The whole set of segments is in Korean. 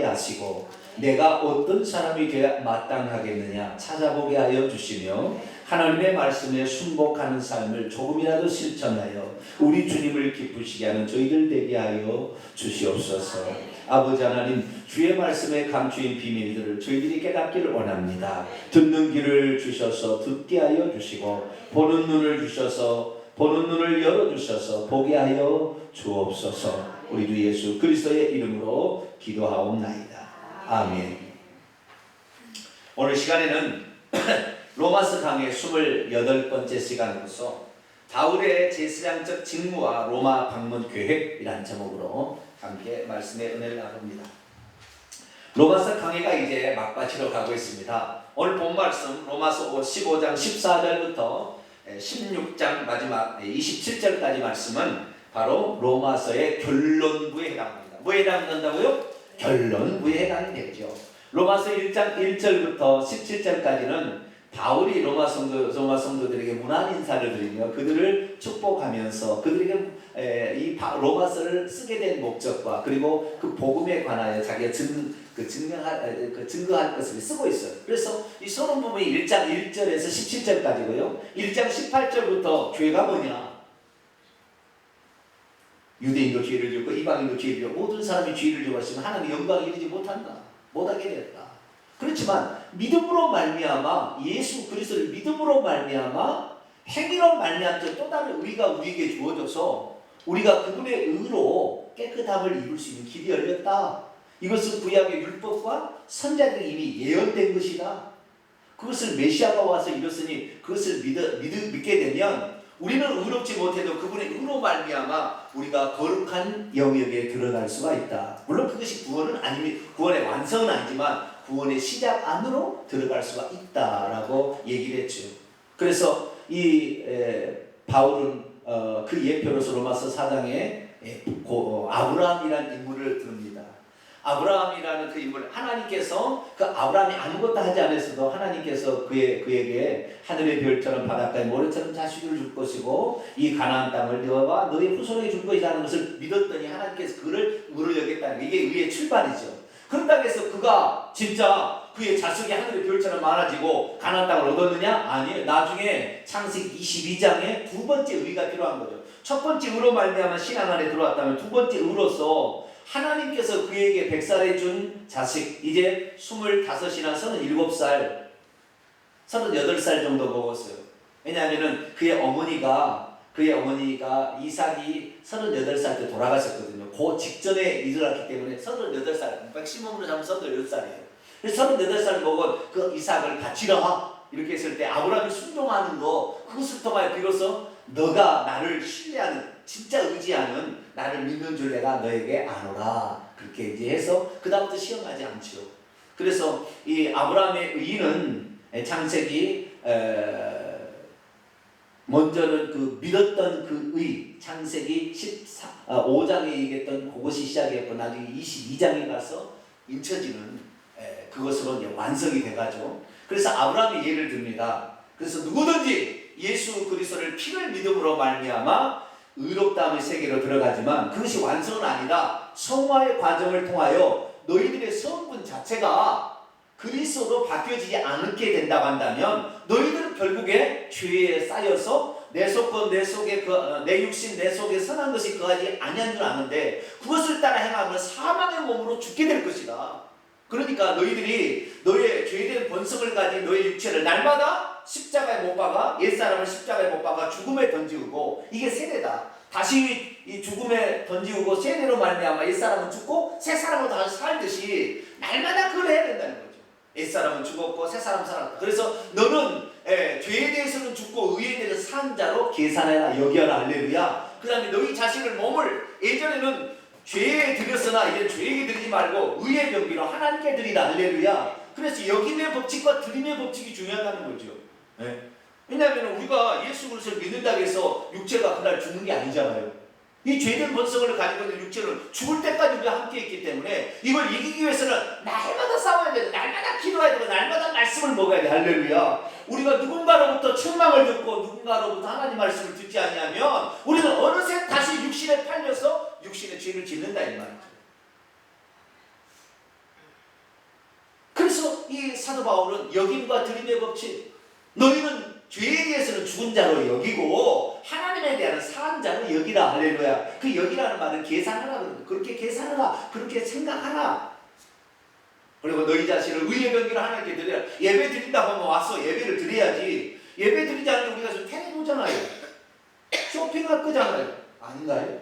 하시고 내가 어떤 사람이 되어야 마땅하겠느냐 찾아보게 하여 주시며 하나님의 말씀에 순복하는 삶을 조금이라도 실천하여 우리 주님을 기쁘시게 하는 저희들 되게 하여 주시옵소서. 아버지 하나님, 주의 말씀에 감추인 비밀들을 저희들이 깨닫기를 원합니다. 듣는 귀를 주셔서 듣게 하여 주시고 보는 눈을 주셔서 보는 눈을 열어주셔서 보게 하여 주옵소서. 우리 주 예수 그리스도의 이름으로 기도하옵나이다. 아멘. 오늘 시간에는 로마서 강의 28번째 시간으로서 바울의 제사장적 직무와 로마 방문 계획이라는 제목으로 함께 말씀의 은혜를 나눕니다. 로마서 강의가 이제 막바지로 가고 있습니다. 오늘 본 말씀 로마서 15장 14절부터 16장 마지막 27절까지 말씀은 바로 로마서의 결론부에 해당합니다. 뭐에 해당한다고요? 결론부에 해당이 되죠. 로마서 1장 1절부터 17절까지는 바울이 로마 성도들에게 문안 인사를 드리며 그들을 축복하면서 그들에게 이 로마서를 쓰게 된 목적과 그리고 그 복음에 관하여 자기가 증거할 것을 쓰고 있어요. 그래서 이 서론 부분이 1장 1절에서 17절까지고요. 1장 18절부터 죄가 뭐냐? 유대인도 죄를 지었고 이방인도 죄를 지었고 모든 사람이 죄를 지었으면 하나님의 영광을 이루지 못하게 되었다. 그렇지만 믿음으로 말미암아 예수 그리스도를 믿음으로 말미암아 행위로 말미암아 또 다른 의가 우리에게 주어져서 우리가 그분의 의로 깨끗함을 이룰 수 있는 길이 열렸다. 이것은 구약의 율법과 선자들이 이미 예언된 것이다. 그것을 메시아가 와서 이뤘으니 그것을 믿게 되면 우리는 의롭지 못해도 그분의 의로 말미암아 우리가 거룩한 영역에 들어갈 수가 있다. 물론 그것이 구원의 완성은 아니지만 구원의 시작 안으로 들어갈 수가 있다라고 얘기를 했죠. 그래서 바울은 그 예표로서 로마서 4장에 아브라함이라는 인물을 듭니다. 아브라함이라는 그 인물, 하나님께서 그 아브라함이 아무것도 하지 않았어도 하나님께서 그에게 하늘의 별처럼 바닷가의 모래처럼 자식을 줄 것이고 이 가나안 땅을 너와 너의 후손에게 줄 것이라는 것을 믿었더니 하나님께서 그를 의로 여겼다는 게 이게 의의 출발이죠. 그렇다고 해서 그가 진짜 그의 자식이 하늘의 별처럼 많아지고 가나안 땅을 얻었느냐? 아니에요. 나중에 창세기 22장에 두 번째 의가 필요한 거죠. 첫 번째 의로 말미암아 신앙 안에 들어왔다면 두 번째 의로서 하나님께서 그에게 백살에 준 자식 이제 25이나 37살 38살 정도 먹었어요. 왜냐하면 그의 어머니가 이삭이 38살 때 돌아가셨거든요. 그 직전에 일어났기 때문에 38살, 맥시멈으로 잡으면 38살이에요. 그래서 38살 먹은 그 이삭을 바치라 이렇게 했을 때 아브라함이 순종하는 거 그것을 통하여 비로소 너가 나를 신뢰하는 진짜 의지하는 나를 믿는 줄 내가 너에게 아노라 그렇게 이제 해서 그 다음부터 시험하지 않죠. 그래서 이 아브라함의 의는 창세기 먼저는 그 믿었던 그 의 창세기 5장에 얘기했던 그것이 시작이었고 나중에 22장에 가서 인쳐지는 그것으로 이제 완성이 돼가죠. 그래서 아브라함이 예를 듭니다. 그래서 누구든지 예수 그리스도를 피를 믿음으로 말미암아 의롭다함의 세계로 들어가지만 그것이 완성은 아니다. 성화의 과정을 통하여 너희들의 성분 자체가 그리스도로 바뀌어지지 않게 된다고 한다면 너희들은 결국에 죄에 쌓여서 내 속건 내 속에 내 육신 내 속에 선한 것이 거하지 아니한 줄 아는데 그것을 따라 행하면 사망의 몸으로 죽게 될 것이다. 그러니까 너희들이 너의 죄된 본성을 가진 너의 육체를 날마다 십자가에 못 박아 옛사람을 십자가에 못 박아 죽음에 던지고 이게 세대다. 다시 이 죽음에 던지고 세대로 말미암아 옛사람은 죽고 새사람은 다시 살듯이 날마다 그걸 해야 된다는 거죠. 옛사람은 죽었고 새사람은 살았다. 그래서 너는 죄에 대해서는 죽고 의에 대해서 산 자로 계산해라 여겨라 할렐루야. 그 다음에 너희 자식을 몸을 예전에는 죄에 드렸으나 이제 죄에게 드리지 말고 의의 병기로 하나님께 드리라 할렐루야. 그래서 여김의 법칙과 드림의 법칙이 중요하다는 거죠. 왜냐하면 우리가 예수 그리스도를 믿는다고 해서 육체가 그날 죽는 게 아니잖아요. 이 죄된 본성을 가지고 있는 육체는 죽을 때까지 우리가 함께 있기 때문에 이걸 이기기 위해서는 날마다 싸워야 되고 날마다 기도해야 되고 날마다 말씀을 먹어야 돼 할렐루야. 우리가 누군가로부터 책망을 듣고 누군가로부터 하나님 말씀을 듣지 아니하면 우리는 어느새 다시 육신에 팔려서 육신의 죄를 짓는다 이 말이죠. 이 사도 바울은 여김과 드림의 법칙, 너희는 죄에 대해서는 죽은 자로 여기고 하나님에 대한 사한 자로 여기라. 할렐루야. 그 여기라는 말은 계산하라. 그렇게 계산하라. 그렇게 생각하라. 그리고 너희 자신을 의의 병기로 하나님께 드리라. 예배 드린다고 하면 와서 예배를 드려야지. 예배 드리지 않으면 우리가 좀 테레비잖아요. 쇼핑할 거잖아요. 아닌가요?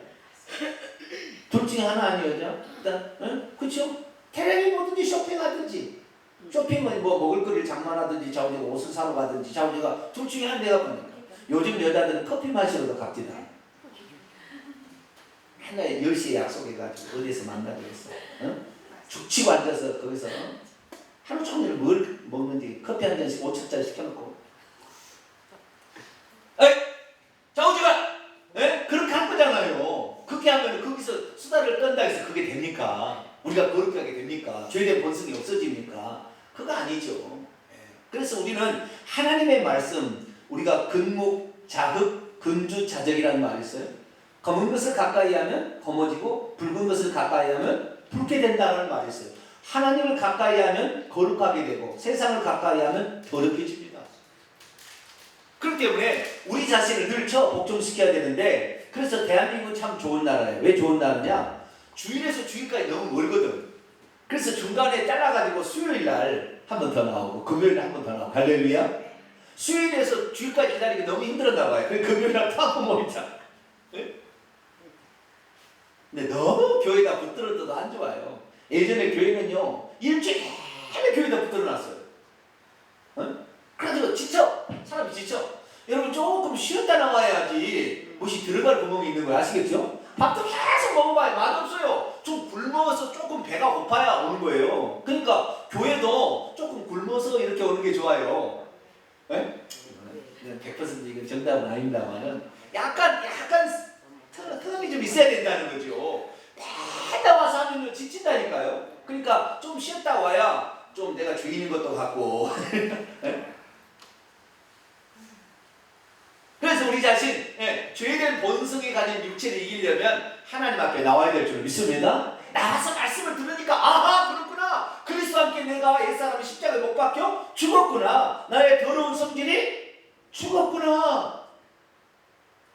둘 중에 하나 아니었죠? 일단, 응? 그쵸? 테레비 보든지 쇼핑하든지. 쇼핑은 뭐 먹을 거리를 장만하든지 자우지가 옷을 사러 가든지 자우지가 둘 중에 한 대가 보니까. 요즘 여자들은 커피 마시러도 갑니다. 맨날 10시에 약속해가지고 어디서 만나기로 했어. 응? 죽치고 앉아서 거기서 하루 종일 뭘 먹는지 커피 한 잔씩 5천짜리 시켜놓고 에이! 자우지가! 에? 그렇게 한 거잖아요. 그렇게 하면 거기서 수다를 떤다 해서 그게 됩니까? 우리가 그렇게 하게 됩니까? 죄된 본성이 없어집니까? 그거 아니죠. 그래서 우리는 하나님의 말씀, 우리가 근목, 자흑, 근주, 자적이라는 말이 있어요. 검은 것을 가까이 하면 검어지고 붉은 것을 가까이 하면 붉게 된다는 말이 있어요. 하나님을 가까이 하면 거룩하게 되고 세상을 가까이 하면 더럽혀집니다. 그렇기 때문에 우리 자신을 늘 복종시켜야 되는데, 그래서 대한민국은 참 좋은 나라예요. 왜 좋은 나라냐? 주일에서 주일까지 너무 멀거든. 그래서 중간에 잘라가지고 수요일 날 한 번 더 나오고 금요일 날 한 번 더 나오고. 할렐루야. 수요일에서 주일까지 기다리기 너무 힘들었나 봐요. 그래서 금요일 날 또 한 번 모이자. 근데 너무 교회가 붙들어도 안 좋아요. 예전에 교회는요, 일주일 내내 교회다 붙들어놨어요. 그래가지고 지쳐. 사람이 지쳐. 여러분 조금 쉬었다 나와야지 무엇이 들어갈 구멍이 있는 거야. 아시겠죠? 밥도 계속 먹어봐야 맛없어요. 좀 굶어서 조금 배가 고파야 오는 거예요. 그러니까 교회도 조금 굶어서 이렇게 오는 게 좋아요. 네? 100% 이건 정답은 아닙니다만은 약간 틈이 좀 있어야 된다는 거죠. 맨날 와서 하면 지친다니까요. 그러니까 좀 쉬었다 와야 좀 내가 주인인 것도 같고. 그래서 우리 자신, 죄된 본성이 가진 육체를 이기려면 하나님 앞에 나와야 될 줄 믿습니다. 나와서 말씀을 들으니까 아하, 그렇구나. 그리스도 함께 내가 옛사람이 십자가에 못 박혀 죽었구나. 나의 더러운 성질이 죽었구나.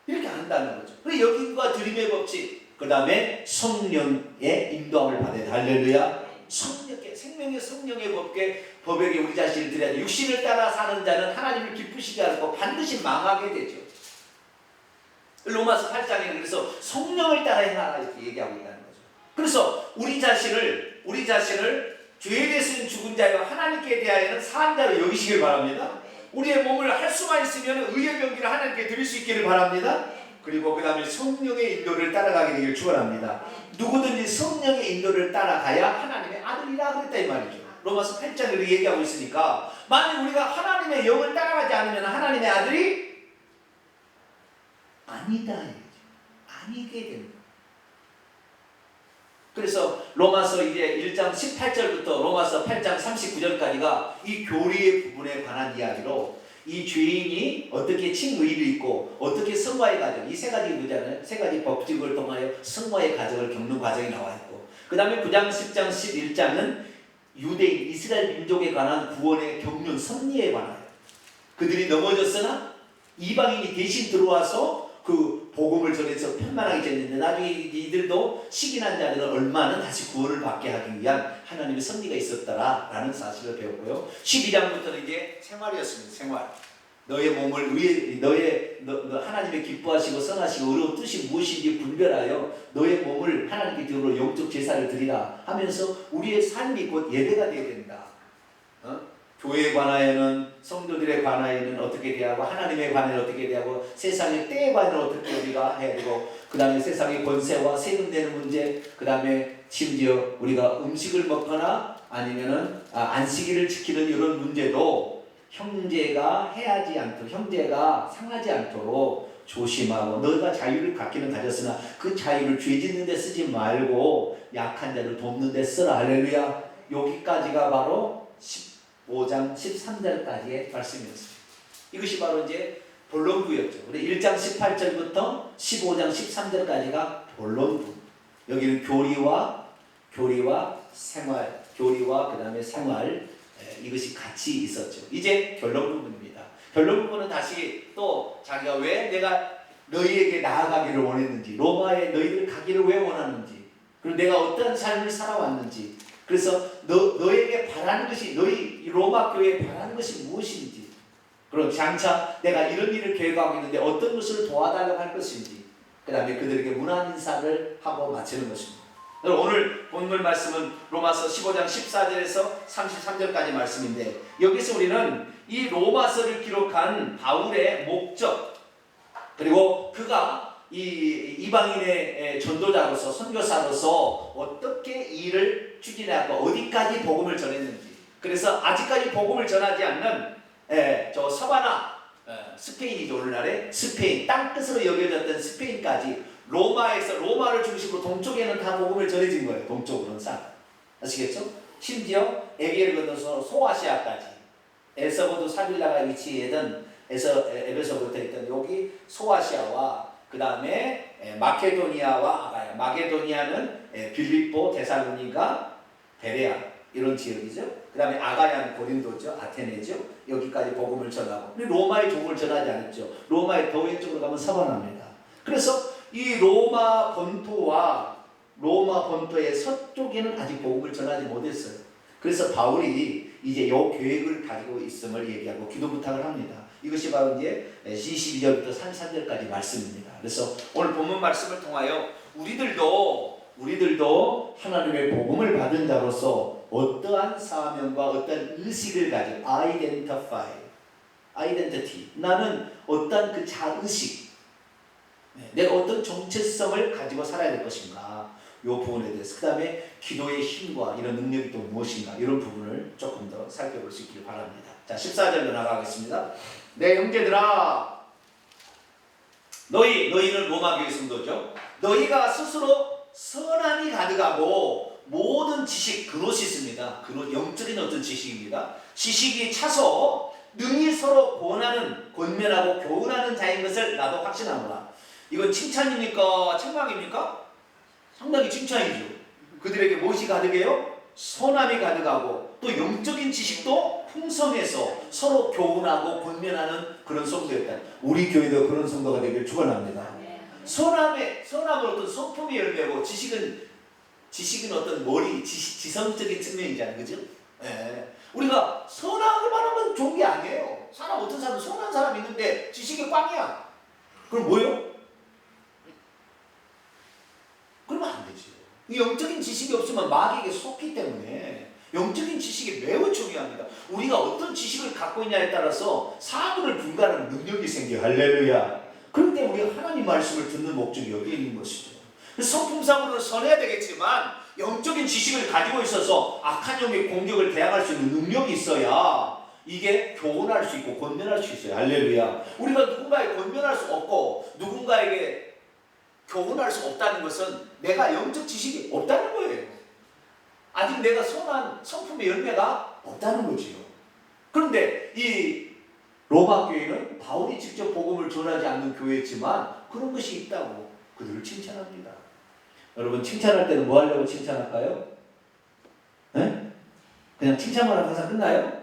이렇게 안다는 거죠. 그리고 여기과 드림의 법칙, 그 다음에 성령의 인도함을 받아야 돼. 할렐루야. 생명의 성령의 법에게 우리 자신을 드려야 돼. 육신을 따라 사는 자는 하나님을 기쁘시게 하고 반드시 망하게 되죠. 로마서 8장에는 그래서 성령을 따라 행하라 이렇게 얘기하고 있다는 거죠. 그래서 우리 자신을 죄에 대해서는 죽은 자요 하나님께 대하여는 사한 자로 여기시길 바랍니다. 우리의 몸을 할 수만 있으면 의의 병기를 하나님께 드릴 수 있기를 바랍니다. 그리고 그 다음에 성령의 인도를 따라가게 되길 축원합니다. 누구든지 성령의 인도를 따라가야 하나님의 아들이라 그랬다 이 말이죠. 로마서 8장을 얘기하고 있으니까 만약 우리가 하나님의 영을 따라가지 않으면 하나님의 아들이 아니다 아니게 됩니다. 그래서 로마서 이제 1장 18절부터 로마서 8장 39절까지가 이 교리의 부분에 관한 이야기로 이 죄인이 어떻게 칭의를 입고 어떻게 성화의 과정, 이 세 가지 문제는 세 가지 법칙을 통하여 성화의 과정을 겪는 과정이 나와 있고, 그 다음에 9장, 10장, 11장은 유대인, 이스라엘 민족에 관한 구원의 경륜, 섭리에 관하여 그들이 넘어졌으나 이방인이 대신 들어와서 그 복음을 전해서 편만하게 전했는데 나중에 이들도 식인한 자들은 얼마나 다시 구원을 받게 하기 위한 하나님의 섭리가 있었다라는 사실을 배웠고요. 12장부터는 이제 생활이었습니다. 생활. 너의 몸을 하나님의 기뻐하시고 선하시고 의로운 뜻이 무엇인지 분별하여 너의 몸을 하나님께 드리러 영적 제사를 드리라 하면서 우리의 삶이 곧 예배가 되어야 된다. 교회에 관하여는, 성도들에 관하여는 어떻게 대하고, 하나님에 관하여는 어떻게 대하고, 세상의 때에 관하여는 어떻게 우리가 해야 되고, 그 다음에 세상의 권세와 세금 내는 문제, 그 다음에 심지어 우리가 음식을 먹거나 아니면은 안식일을 지키는 이런 문제도 형제가 형제가 상하지 않도록 조심하고, 너가 자유를 갖기는 가졌으나 그 자유를 죄 짓는 데 쓰지 말고 약한 자를 돕는 데 쓰라. 할렐루야. 여기까지가 바로 5장 13절까지의 말씀이었습니다. 이것이 바로 이제 본론부였죠. 우리 1장 18절부터 15장 13절까지가 본론부. 여기는 교리와 생활, 교리와 그 다음에 생활, 이것이 같이 있었죠. 이제 결론 부분입니다. 결론 부분은 다시 또 자기가 왜 내가 너희에게 나아가기를 원했는지, 로마에 너희들 가기를 왜 원하는지, 그리고 내가 어떤 삶을 살아왔는지, 그래서 너에게 바라는 것이, 너희 로마 교회에 바라는 것이 무엇인지, 그럼 장차 내가 이런 일을 계획하고 있는데 어떤 것을 도와달라고 할 것인지, 그 다음에 그들에게 문안 인사를 하고 마치는 것입니다. 오늘 본문 말씀은 로마서 15장 14절에서 33절까지 말씀인데, 여기서 우리는 이 로마서를 기록한 바울의 목적, 그리고 그가 이 이방인의 전도자로서, 선교사로서 어떻게 일을 추진하고 어디까지 복음을 전했는지, 그래서 아직까지 복음을 전하지 않는 저 서바나, 스페인이죠. 오늘날의 스페인, 땅끝으로 여겨졌던 스페인까지, 로마를 중심으로 동쪽에는 다 복음을 전해진 거예요. 동쪽으로는 아시겠죠? 심지어 에비를 건너서 소아시아까지, 에서부터 사빌라가 위치했던 에베소부터 있던 여기 소아시아와, 그 다음에 마케도니아와 아가야, 마케도니아는 빌립보, 데살로니가, 베레아 이런 지역이죠. 그 다음에 아가야는 고린도죠, 아테네죠. 여기까지 복음을 전하고, 로마의 복음을 전하지 않았죠. 로마의 더 왼쪽으로 가면 서바나입니다. 그래서 이 로마 본토의 서쪽에는 아직 복음을 전하지 못했어요. 그래서 바울이 이제 이 계획을 가지고 있음을 얘기하고 기도 부탁을 합니다. 이것이 바로 이제 22절부터 33절까지 말씀입니다. 그래서 오늘 본문 말씀을 통하여 우리들도 하나님의 복음을 받은 자로서 어떠한 사명과 어떠한 의식을 가지고 identity, 나는 어떠한 그 자의식, 내가 어떤 정체성을 가지고 살아야 될 것인가, 이 부분에 대해서, 그 다음에 기도의 힘과 이런 능력이 또 무엇인가, 이런 부분을 조금 더 살펴볼 수 있기를 바랍니다. 자, 14절로 나가겠습니다. 내 형제들아, 너희는 로마교회 성도죠. 너희가 스스로 선함이 가득하고 모든 지식, 그노시스입니다. 영적인 어떤 지식입니다. 지식이 차서 능히 서로 권면하고 교훈하는 자인 것을 나도 확신하노라. 이건 칭찬입니까? 책망입니까? 상당히 칭찬이죠. 그들에게 무엇이 가득해요? 선함이 가득하고 또 영적인 지식도 풍성해서 서로 교훈하고 권면하는 그런 성도였다. 우리 교회도 그런 성도가 되길 축원합니다. 선함은 어떤 성품의 열매고, 지식은 어떤 지성적인 측면이잖아요, 그죠? 우리가 선함을 하면 좋은 게 아니에요. 어떤 사람은 선한 사람이 있는데 지식이 꽝이야. 그럼 뭐예요? 그러면 안 되지. 영적인 지식이 없으면 마귀에게 속기 때문에 영적인 지식이 매우 중요합니다. 우리가 어떤 지식을 갖고 있냐에 따라서 사고를 분간하는 능력이 생겨요. 할렐루야. 그럴 때 우리가 하나님 말씀을 듣는 목적이 여기에 있는 것이죠. 성품상으로는 선해야 되겠지만 영적인 지식을 가지고 있어서 악한 영의 공격을 대항할 수 있는 능력이 있어야 이게 교훈할 수 있고 권면할 수 있어요. 할렐루야. 우리가 누군가에 권면할 수 없고 누군가에게 교훈할 수 없다는 것은 내가 영적 지식이 없다는 거예요. 아직 내가 선한 성품의 열매가 없다는 거지요. 그런데 이 로마 교회는 바울이 직접 복음을 전하지 않는 교회지만 그런 것이 있다고 그들을 칭찬합니다. 여러분, 칭찬할 때는 뭐 하려고 칭찬할까요? 네? 그냥 칭찬만 하면 항상 끝나요?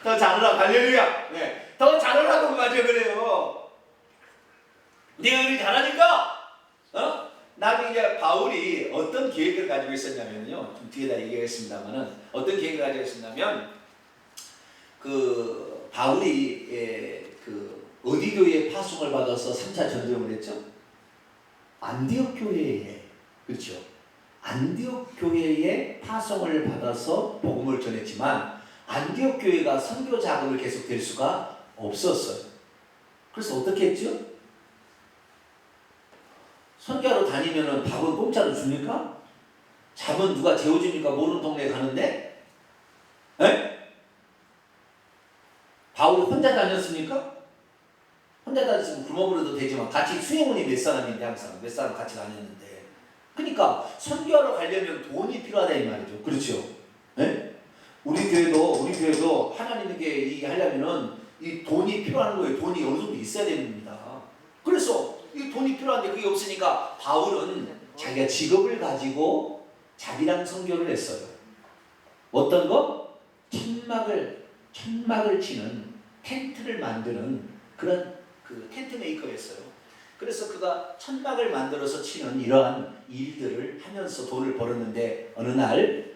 더 잘하라. 할렐루야. 네. 더 잘하라고 맞아 그래요. 네가 그렇게 잘하니까 나중에 이제 바울이 어떤 계획을 가지고 있었냐면요, 좀 뒤에다 얘기하겠습니다만은 어떤 계획을 가지고 있었냐면 그 바울이 어디 교회에 파송을 받아서 3차 전쟁을 했죠? 안디옥 교회에, 그렇죠? 안디옥 교회에 파송을 받아서 복음을 전했지만 안디옥 교회가 선교 자금을 계속 될 수가 없었어요. 그래서 어떻게 했죠? 선교하러 다니면은 밥은 공짜로 줍니까? 잠은 누가 재워줍니까? 모르는 동네에 가는데? 에? 바울이 혼자 다녔습니까? 혼자 다녔으면 굶어버려도 되지만 같이 수행원이 몇 사람인데, 항상 몇 사람 같이 다녔는데, 그러니까 선교하러 가려면 돈이 필요하다 이 말이죠. 그렇죠? 에? 우리 교회도 하나님에게 하려면은 이 돈이 필요한 거예요. 돈이 어느 정도 있어야 됩니다. 그래서 이 돈이 필요한데 그게 없으니까 바울은 자기가 직업을 가지고 자비랑 선교를 했어요. 어떤 거? 천막을 치는 텐트를 만드는 그런 그 텐트 메이커였어요. 그래서 그가 천막을 만들어서 치는 이러한 일들을 하면서 돈을 벌었는데 어느 날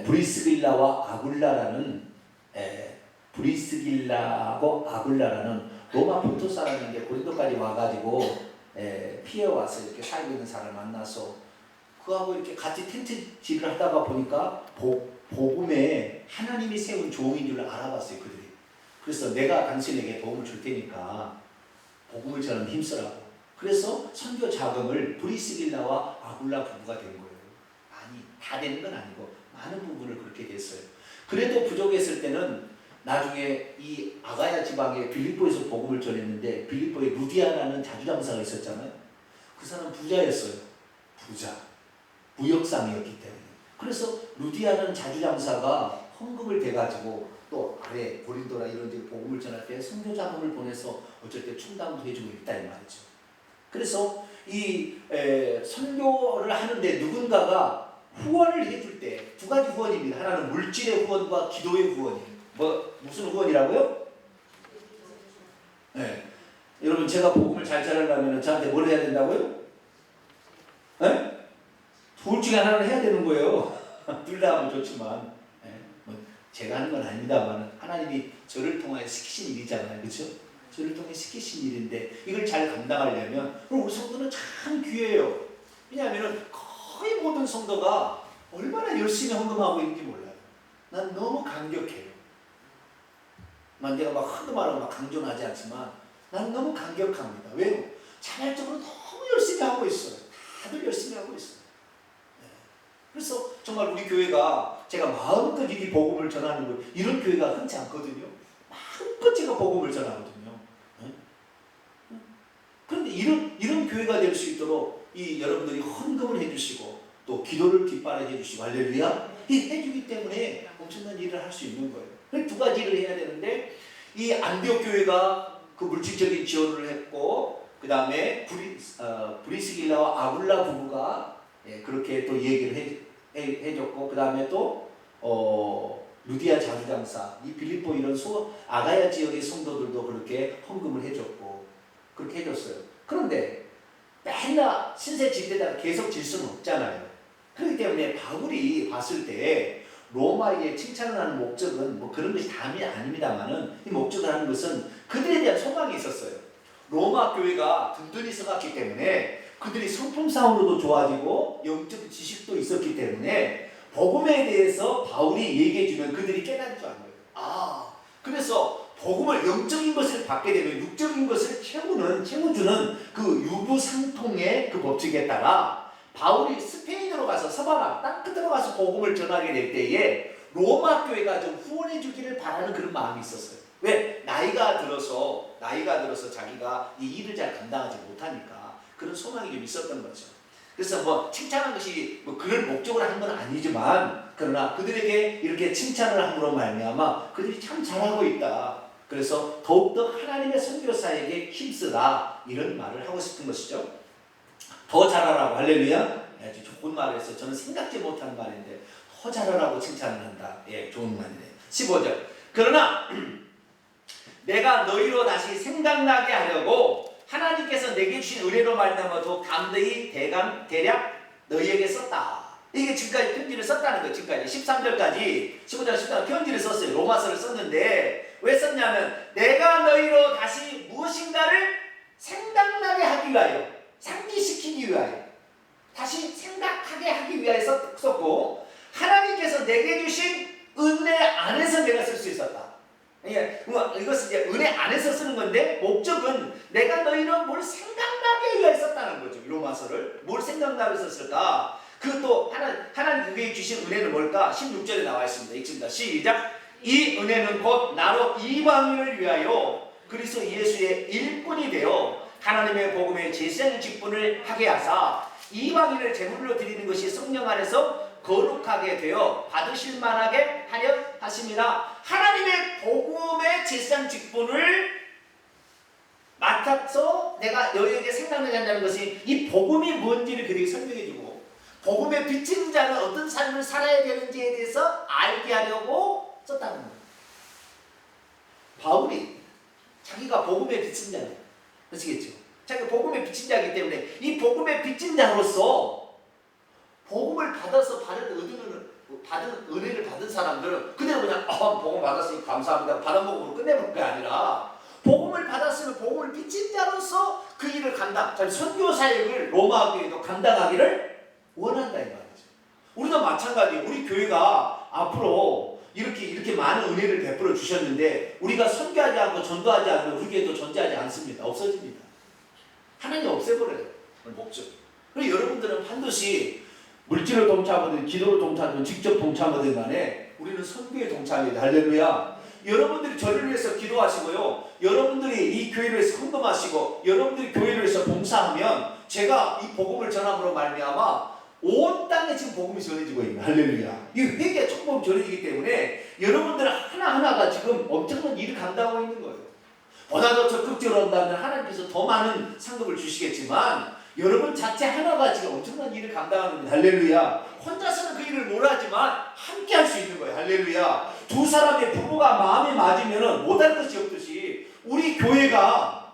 브리스길라와 아굴라라는 브리스길라하고 아굴라라는 로마 본토 사람인데 고린도까지 와가지고 피해와서 이렇게 살고 있는 사람을 만나서 그하고 이렇게 같이 텐트질을 하다가 보니까 복음에 하나님이 세운 종인 줄 알아봤어요, 그들이. 그래서 내가 당신에게 도움을 줄 테니까 복음을 전하는 힘쓰라고. 그래서 선교 자금을 브리스길라와 아굴라 부부가 된 거예요. 아니, 다 되는 건 아니고 많은 부분을 그렇게 됐어요. 그래도 부족했을 때는 나중에 이 아가야 지방에 빌립보에서 복음을 전했는데 빌립보에 루디아라는 자주장사가 있었잖아요. 그 사람 부자였어요. 부자. 무역상이었기 때문에. 그래서 루디아라는 자주장사가 헌금을 대가지고 또 아래 고린도나 이런 데 복음을 전할 때 선교 자금을 보내서 어쩔 때 충당도 해주고 있다 이 말이죠. 그래서 이 선교를 하는데 누군가가 후원을 해줄 때 두 가지 후원입니다. 하나는 물질의 후원과 기도의 후원이에요. 무슨 후원이라고요? 네. 여러분 제가 복음을 잘 전하려면 저한테 뭘 해야 된다고요? 네? 둘 중에 하나는 해야 되는 거예요. 둘 다 하면 좋지만 제가 하는 건 아닙니다만 하나님이 저를 통하여 시키신 일이잖아요. 그렇죠? 저를 통해 시키신 일인데 이걸 잘 감당하려면 우리 성도는 참 귀해요. 왜냐하면 거의 모든 성도가 얼마나 열심히 헌금하고 있는지 몰라요. 난 너무 감격해요. 내가 막 헌금하라고 막 강조는 하지 않지만 난 너무 감격합니다. 왜요? 자발적으로 너무 열심히 하고 있어요. 다들 열심히 하고 있어요. 그래서 정말 우리 교회가 제가 마음껏 이 복음을 전하는 거 이런 교회가 흔치 않거든요. 마음껏 제가 복음을 전하거든요. 그런데 이런 교회가 될 수 있도록 이 여러분들이 헌금을 해주시고 또 기도를 뒷바라지 해주시고 할렐루야 해주기 때문에 엄청난 일을 할 수 있는 거예요. 두 가지를 해야 되는데 이 안디옥 교회가 그 물질적인 지원을 했고 그 다음에 브리스길라와 아굴라 부부가 그렇게 또 얘기를 해줬고 그 다음에 또 루디아 자주장사 이 빌립보 이런 아가야 지역의 성도들도 그렇게 헌금을 해줬고 그렇게 해줬어요. 그런데 맨날 신세 지대다가 계속 질 수는 없잖아요. 그렇기 때문에 바울이 봤을 때 로마에 칭찬을 하는 목적은 뭐 그런 것이 다음이 아닙니다만은 이 목적을 하는 것은 그들에 대한 소망이 있었어요. 로마 교회가 든든히 서갔기 때문에 그들이 성품상으로도 좋아지고 영적 지식도 있었기 때문에 복음에 대해서 바울이 얘기해주면 그들이 깨달을 줄 아는 거예요. 그래서 복음을 영적인 것을 받게 되면 육적인 것을 채워주는 그 유부상통의 그 법칙에 따라 바울이 스페인으로 가서 서바나 땅 끝으로 가서 복음을 전하게 될 때에 로마 교회가 좀 후원해 주기를 바라는 그런 마음이 있었어요. 왜? 나이가 들어서 자기가 이 일을 잘 감당하지 못하니까 그런 소망이 좀 있었던 거죠. 그래서 뭐 칭찬한 것이 뭐 그런 목적으로 한 건 아니지만 그러나 그들에게 이렇게 칭찬을 함으로 말미암아 그들이 참 잘하고 있다. 그래서 더욱더 하나님의 선교사에게 힘쓰라 이런 말을 하고 싶은 것이죠. 더 잘하라고 할렐루야. 아주 좋은 말을 해서 저는 생각지 못한 말인데 더 잘하라고 칭찬을 한다. 좋은 말이네. 15절. 그러나 내가 너희로 다시 생각나게 하려고 하나님께서 내게 주신 은혜로 말미암아 더욱 담대히 대략 너희에게 썼다. 이게 지금까지 편지를 썼다는 거예요. 지금까지 13절까지 15절 14절 편지를 썼어요. 로마서를 썼는데 왜 썼냐면 내가 너희로 다시 무엇인가를 생각나게 하기 위하여 상기시키기 위하여 다시 생각하게 하기 위하여 썼고 하나님께서 내게 주신 은혜 안에서 내가 쓸 수 있었다. 이것은 이제 은혜 안에서 쓰는 건데 목적은 내가 너희는 뭘 생각나게 위하여 썼다는 거죠. 로마서를 뭘 생각나게 썼을까? 그것도 하나님 그에게 주신 은혜는 뭘까? 16절에 나와 있습니다. 읽습니다. 시작. 이 은혜는 곧 나로 이방인을 위하여 그리스도 예수의 일꾼이 되어 하나님의 복음의 제사장 직분을 하게 하사 이방인을 제물로 드리는 것이 성령 안에서 거룩하게 되어 받으실 만하게 하려 하심이라. 하나님의 복음의 제사장 직분을 맡아서 내가 너희에게 생각나게 한다는 것이 이 복음이 뭔지를 그들에게 설명해주고 복음의 비치는 자는 어떤 삶을 살아야 되는지에 대해서 알게 하려고 썼다는 거예요. 바울이 자기가 복음의 비친 자예요. 아시겠죠? 자기가 복음의 비친 자이기 때문에 이 복음의 비친 자로서 복음을 받아서 받은 은혜를 받은 사람들은 그대로 그냥 복음 받았으니 감사합니다. 받은 복음으로 끝내볼 게 아니라 복음을 받았으면 복음을 비친 자로서 그 일을 선교 사역을 로마 교회도 감당하기를 원한다 이 말이죠. 우리도 마찬가지. 우리 교회가 앞으로 이렇게 많은 은혜를 베풀어 주셨는데 우리가 선교하지 않고 전도하지 않으면 우리 교회도 존재하지 않습니다. 없어집니다. 하나님 없애버려요. 목적. 그리고 여러분들은 반드시 물질을 동참하든 기도를 동참하든 직접 동참하든 간에 우리는 선교에 동참해야 돼. 할렐루야. 여러분들이 저를 위해서 기도하시고요. 여러분들이 이 교회를 위해서 헌금하시고 여러분들이 교회를 위해서 봉사하면 제가 이 복음을 전함으로 말미암아 온 땅에 지금 복음이 전해지고 있는 할렐루야. 이 회개가 천복음 전해지기 때문에 여러분들 하나하나가 지금 엄청난 일을 감당하고 있는 거예요. 보다 더 적극적으로 한다면 하나님께서 더 많은 상급을 주시겠지만 여러분 자체 하나가 지금 엄청난 일을 감당하는 할렐루야. 혼자서는 그 일을 못하지만 함께 할 수 있는 거예요. 할렐루야. 두 사람의 부부가 마음에 맞으면 못할 것이 없듯이 우리 교회가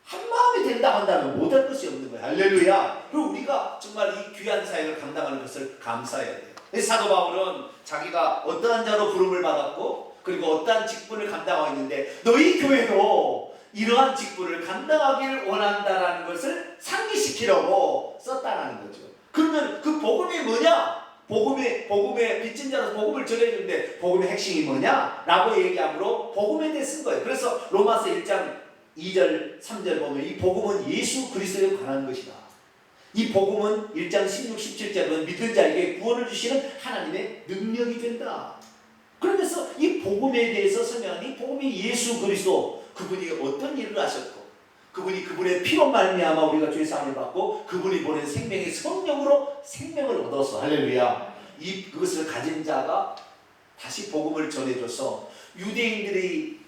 한 마음이 된다 한다면 못할 것이 없는 거예요. 할렐루야. 그리고 우리가 정말 이 귀한 사역을 감당하는 것을 감사해야 돼요. 사도 바울은 자기가 어떠한 자로 부름을 받았고 그리고 어떠한 직분을 감당하고 있는데 너희 교회도 이러한 직분을 감당하기를 원한다라는 것을 상기시키려고 썼다라는 거죠. 그러면 그 복음이 뭐냐? 복음의 빚진 자로서 복음을 전해주는데 복음의 핵심이 뭐냐? 라고 얘기함으로 복음에 대해 쓴 거예요. 그래서 로마서 1장 2절 3절 보면 이 복음은 예수 그리스도에 관한 것이다. 이 복음은 1장 16, 17절은 믿는 자에게 구원을 주시는 하나님의 능력이 된다. 그러면서 이 복음에 대해서 설명하니 복음이 예수 그리스도 그분이 어떤 일을 하셨고 그분이 그분의 피로 말미암아 우리가 죄 사함을 받고 그분이 보낸 생명의 성령으로 생명을 얻어서 할렐루야. 그것을 가진 자가 다시 복음을 전해줘서 유대인들이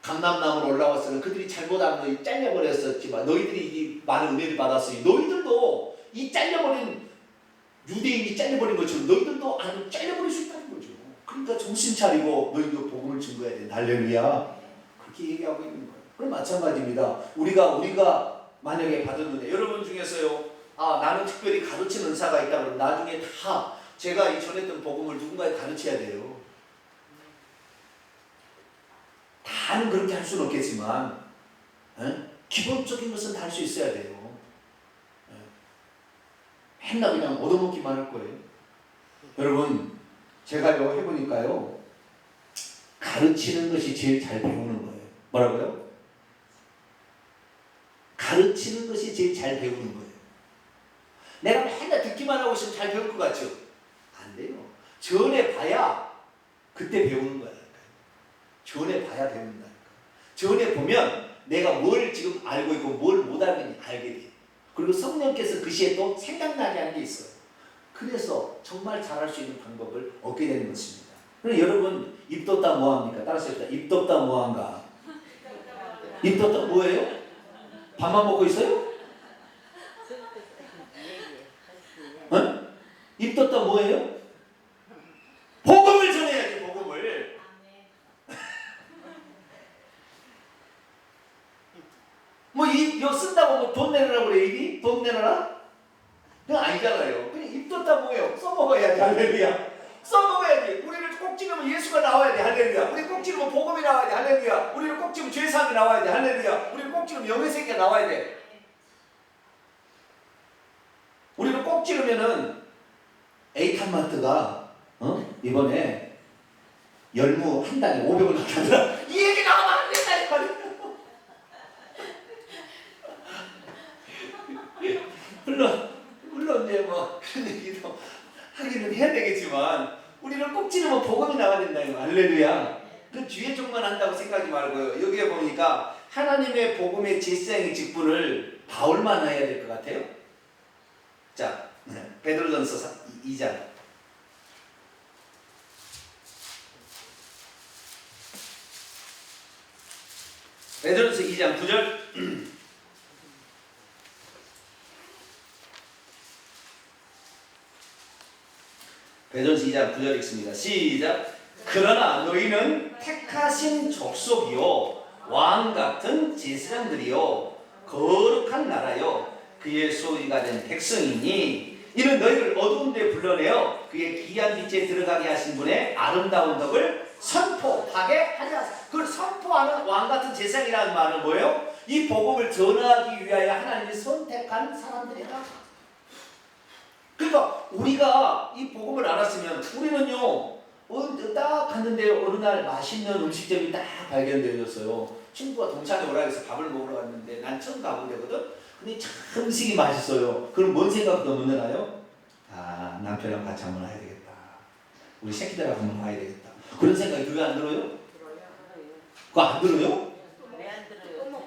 감람나무로 올라왔으면 그들이 잘못한 것이 잘려버렸었지만 너희들이 이 많은 은혜를 받았으니 너희들도 이 잘려버린 유대인이 잘려버린 것처럼 너희들도 아니면 잘려버릴 수 있다는 거죠. 그러니까 정신 차리고 너희도 복음을 증거해야 된다. 할렐루야. 그렇게 얘기하고 있는 거예요. 그럼 마찬가지입니다. 우리가 만약에 받은 은혜 여러분 중에서요. 나는 특별히 가르치는 은사가 있다 그러면 나중에 다 제가 이 전했던 복음을 누군가에 가르쳐야 돼요. 다는 그렇게 할 수는 없겠지만 기본적인 것은 다 할 수 있어야 돼요. 맨날 그냥 얻어먹기만 할 거예요. 여러분 제가 이거 해보니까요. 가르치는 것이 제일 잘 배우는 거예요. 뭐라고요? 가르치는 것이 제일 잘 배우는 거예요. 내가 맨날 듣기만 하고 있으면 잘 배울 것 같죠? 안 돼요. 전해봐야 그때 배우는 거야. 전해봐야 배운다니까. 전해보면 내가 뭘 지금 알고 있고 뭘 못 알고 있는지 알게 돼요. 그리고 성령께서 그 시에 또 생각나게 하는 게 있어요. 그래서 정말 잘할 수 있는 방법을 얻게 되는 것입니다. 그럼 여러분 입 뒀다 뭐합니까? 따라서 해봅시다. 입 뒀다 뭐한가? 입 뒀다 뭐예요? 밥만 먹고 있어요? 입 뒀다 뭐예요? 복음을 전해야지. 복음을. 이거 쓴다고 뭐 돈 내라고 그래 입이? 돈 내놔라? 그건 아니잖아요. 그냥 입 뒀다 뭐예요? 써먹어야지. 할렐루야. 써먹어야지. 우리를 꼭 찍으면 예수가 나와야 돼. 할렐루야. 우리 꼭 찍으면 복음이 나와야 돼. 할렐루야. 우리를 꼭 찍으면 죄사함이 나와야 돼. 할렐루야. 우리를 꼭 찍으면 영예세계가 나와야 돼. 우리를 꼭 찍으면은 에이탄마트가 이번에 열무 한 단에 500원 하더라. 이 얘기 나오면 안 된다 이 말이야. 물론 이제 뭐 그런 얘기도 하기는 해야 되겠지만 우리는 꼭 찌르면 복음이 나와야 된다. 할렐루야. 그 뒤에 쪽만 한다고 생각하지 말고요. 여기에 보니까 하나님의 복음의 제사장의 직분을 바울만 해야 될 것 같아요. 자, 베드로전서 2장. 베드로전서 2장 9절. 배전 시작 9절 읽습니다. 시작. 그러나 너희는 택하신 족속이요 왕 같은 제사장들이요 거룩한 나라요 그의 소유가 된 백성이니 이는 너희를 어두운 데 불러내어 그의 귀한 빛에 들어가게 하신 분의 아름다운 덕을 선포하게 하자. 그걸 선포하는 왕 같은 제사장이라는 말은 뭐예요? 이 복음을 전하기 위하여 하나님이 선택한 사람들이다. 그러니까 우리가 이 복음을 알았으면 우리는요 딱 갔는데 어느 날 맛있는 음식점이 딱 발견되었어요. 친구가 동창회 오라 해서 밥을 먹으러 갔는데 난 처음 가본 데거든. 근데 참 음식이 맛있어요. 그럼 뭔 생각 더 드나요? 아, 남편이랑 같이 한번 해야 되겠다. 우리 새끼들하고 한번 봐야 되겠다. 그런 생각이 들어요? 안 들어요? 그거 안 들어요? 왜 안 들어요?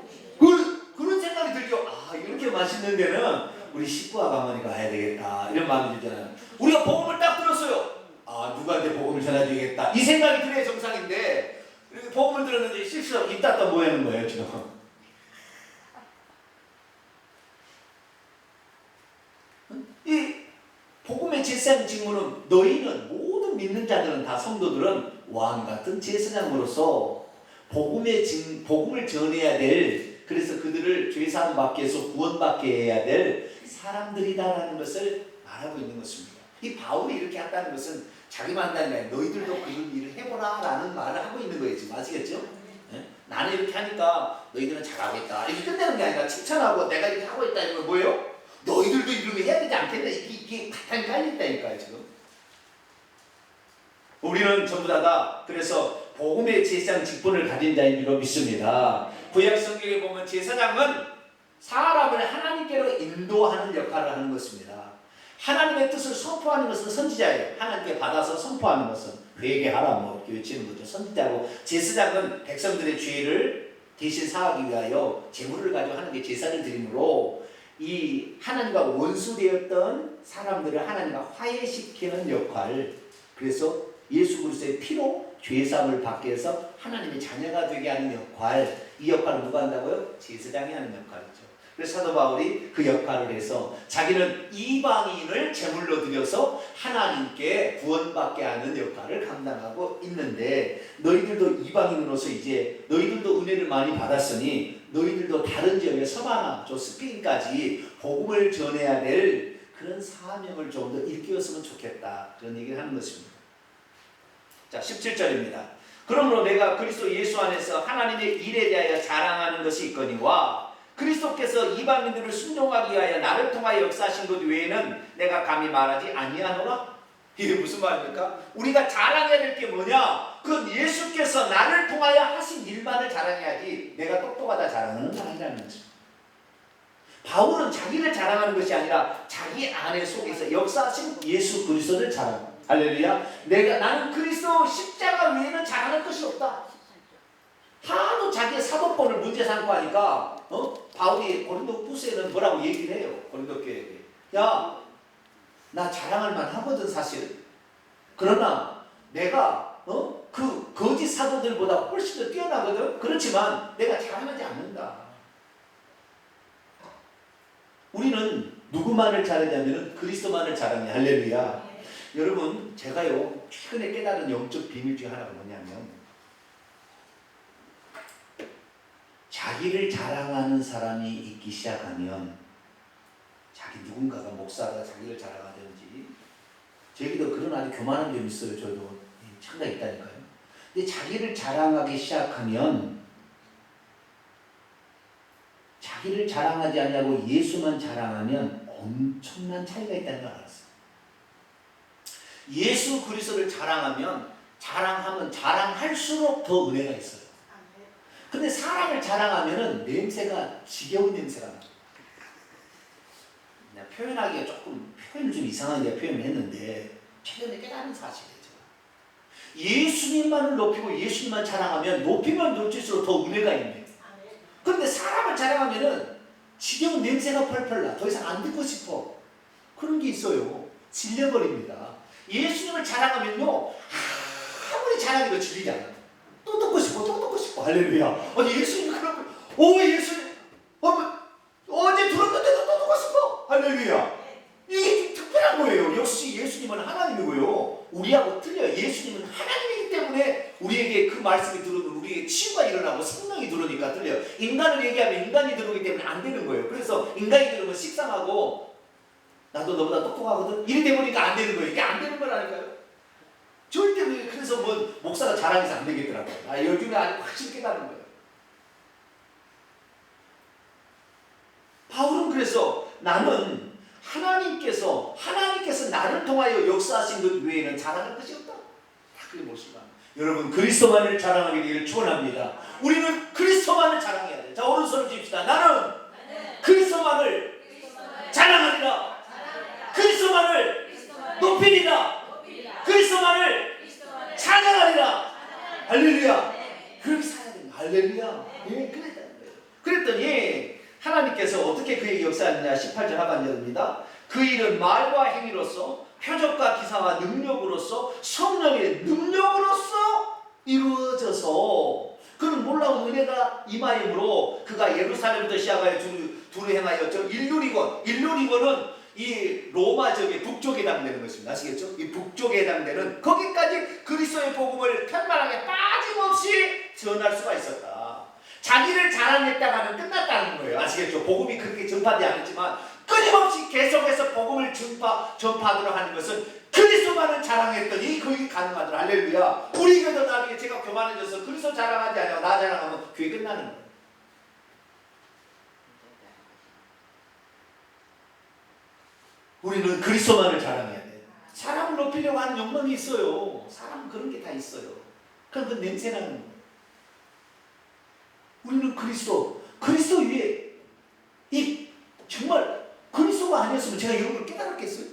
그런 생각이 들죠. 아, 이렇게 맛있는 데는 우리 식구와 가만히 가야 되겠다. 이런 마음이 들잖아요. 우리가 복음을 딱 들었어요. 아, 누구한테 복음을 전해주겠다. 이 생각이 들어야 정상인데 복음을 들었는데 실수로 입 닫다 뭐 하는 거예요 지금. 이 복음의 제사장 직무는 너희는 모든 믿는 자들은 다 성도들은 왕 같은 제사장으로서 복음을 전해야 될 그래서 그들을 죄사함 받게 해서 구원받게 해야 될 사람들이다라는 것을 말하고 있는 것입니다. 이 바울이 이렇게 한다는 것은 자기만 한다는 게 아니라 너희들도 그런 일을 해보라 라는 말을 하고 있는 거예요. 지금 아시겠죠? 네? 나는 이렇게 하니까 너희들은 잘하겠다 이렇게 끝내는 게 아니라 칭찬하고 내가 이렇게 하고 있다 이거 뭐예요? 너희들도 이렇게 해야 되지 않겠나? 이게 바탕이 깔렸다니까요 지금. 우리는 전부 다 그래서 복음의 제사장 직분을 가진 자인 줄로 믿습니다. 구약 성경에 보면 제사장은 사람을 하나님께로 인도하는 역할을 하는 것입니다. 하나님의 뜻을 선포하는 것은 선지자예요. 하나님께 받아서 선포하는 것은 회개하라 뭐 이렇게 외치는 거죠. 선지자고 제사장은 백성들의 죄를 대신 사하기 위하여 제물을 가지고 하나님께 제사를 드림으로 이 하나님과 원수되었던 사람들을 하나님과 화해시키는 역할. 그래서 예수 그리스도의 피로 죄사함을 받게 해서 하나님의 자녀가 되게 하는 역할. 이 역할을 누가 한다고요? 제사장이 하는 역할이죠. 그래서 사도 바울이 그 역할을 해서 자기는 이방인을 제물로 드려서 하나님께 구원받게 하는 역할을 감당하고 있는데 너희들도 이방인으로서 이제 너희들도 은혜를 많이 받았으니 너희들도 다른 지역에 서바나, 스페인까지 복음을 전해야 될 그런 사명을 좀 더 일깨웠으면 좋겠다. 그런 얘기를 하는 것입니다. 자, 17절입니다. 그러므로 내가 그리스도 예수 안에서 하나님의 일에 대하여 자랑하는 것이 있거니와 그리스도께서 이방인들을 순종하기 위하여 나를 통하여 역사하신 것 외에는 내가 감히 말하지 아니하노라. 이게 무슨 말입니까? 우리가 자랑해야 될 게 뭐냐? 그건 예수께서 나를 통하여 하신 일만을 자랑해야지 내가 똑똑하다 자랑하는 건 아니라는 거죠. 바울은 자기를 자랑하는 것이 아니라 자기 안에 속에서 역사하신 예수 그리스도를 자랑. 할렐루야. 나는 그리스도 십자가 외에는 자랑할 것이 없다. 하도 자기의 사도권을 문제 삼고 하니까 바울이 고린도 후서에는 뭐라고 얘기를 해요. 고린도 교회에. 야, 나 자랑할 만하거든 사실. 그러나 내가 그 거짓 사도들보다 훨씬 더 뛰어나거든. 그렇지만 내가 자랑하지 않는다. 우리는 누구만을 자랑하냐면 그리스도만을 자랑해. 할렐루야. 여러분, 제가요 최근에 깨달은 영적 비밀 중에 하나가 뭐냐면 자기를 자랑하는 사람이 있기 시작하면 자기 누군가가 목사가 자기를 자랑하든지 저기도 그런 아주 교만한 점이 있어요. 저도 참가 있다니까요. 근데 자기를 자랑하기 시작하면 자기를 자랑하지 않냐고 예수만 자랑하면 엄청난 차이가 있다는 걸 알았어요. 예수 그리스도를 자랑하면 자랑할수록 더 은혜가 있어요. 근데 사람을 자랑하면은 냄새가 지겨운 냄새가 나. 내가 표현하기가 표현을 좀 이상하게 표현을 했는데 최근에 깨달은 사실이죠. 예수님만을 높이고 예수님만 자랑하면 높이면 높일수록 더 은혜가 있네. 그런데 사람을 자랑하면은 지겨운 냄새가 펄펄 나. 더 이상 안 듣고 싶어. 그런 게 있어요. 질려버립니다. 예수님을 자랑하면요 아무리 자랑해도 질리지 않아. 또 듣고 싶어. 할렐루야. 아니 예수님 그러면 예수님 어제 들었는데도 또 듣고 싶어. 할렐루야. 이게 특별한 거예요. 역시 예수님은 하나님이고요. 우리하고 틀려요. 예수님은 하나님이기 때문에 우리에게 그 말씀이 들어오면 우리에게 치유가 일어나고 성령이 들어오니까 틀려요. 인간을 얘기하면 인간이 들어오기 때문에 안 되는 거예요. 그래서 인간이 들으면 식상하고 나도 너보다 똑똑하거든? 이래 되보니까 안 되는 거예요. 이게 안 되는 거라니까요. 절대 그래서 뭐 목사가 자랑해서 안 되겠더라고요. 요즘에 아주 확실히 깨달은 거예요. 바울은 그래서 나는 하나님께서 나를 통하여 역사하신 것 외에는 자랑할 것이 없다. 다 그게 무엇인가? 여러분 그리스도만을 자랑하게 되기를 축원합니다. 우리는 그리스도만을 자랑해야 돼. 자 오른손을 줍시다. 나는 그리스도만을 자랑하리라. 그리스도만을 높이리라. 그리스도만을 찬양하리라. 할렐루야. 그렇게 살아야 됩니다. 할렐루야. 예, 그랬더니 하나님께서 어떻게 그에게 역사하느냐 18절 하반절입니다. 그 일은 말과 행위로서 표적과 기사와 능력으로서 성령의 능력으로서 이루어져서 그는 놀라운 은혜가 임하임으로 그가 예루살렘부터 시작하여 두루 행하여 일루리곤은 이 로마 적의 북쪽에 해당되는 것입니다. 아시겠죠? 이 북쪽에 해당되는 거기까지 그리스도의 복음을 편만하게 빠짐없이 전할 수가 있었다. 자기를 자랑했다가는 끝났다는 거예요. 아시겠죠? 복음이 그렇게 전파되지 않았지만 끊임없이 계속해서 복음을 전파하도록 하는 것은 그리스도만을 자랑했더니 그게 가능하더라. 할렐루야. 우리 교회도 나중에 제가 교만해져서 그리스도 자랑하지 않고 나 자랑하면 교회 끝나는 거예요. 우리는 그리스도만을 자랑해야 돼요. 사람을 높이려고 하는 욕망이 있어요. 사람은 그런 게 다 있어요. 그럼 그 냄새나는 거예요. 우리는 그리스도 위에 이 정말 그리스도가 아니었으면 제가 이런 걸 깨달았겠어요?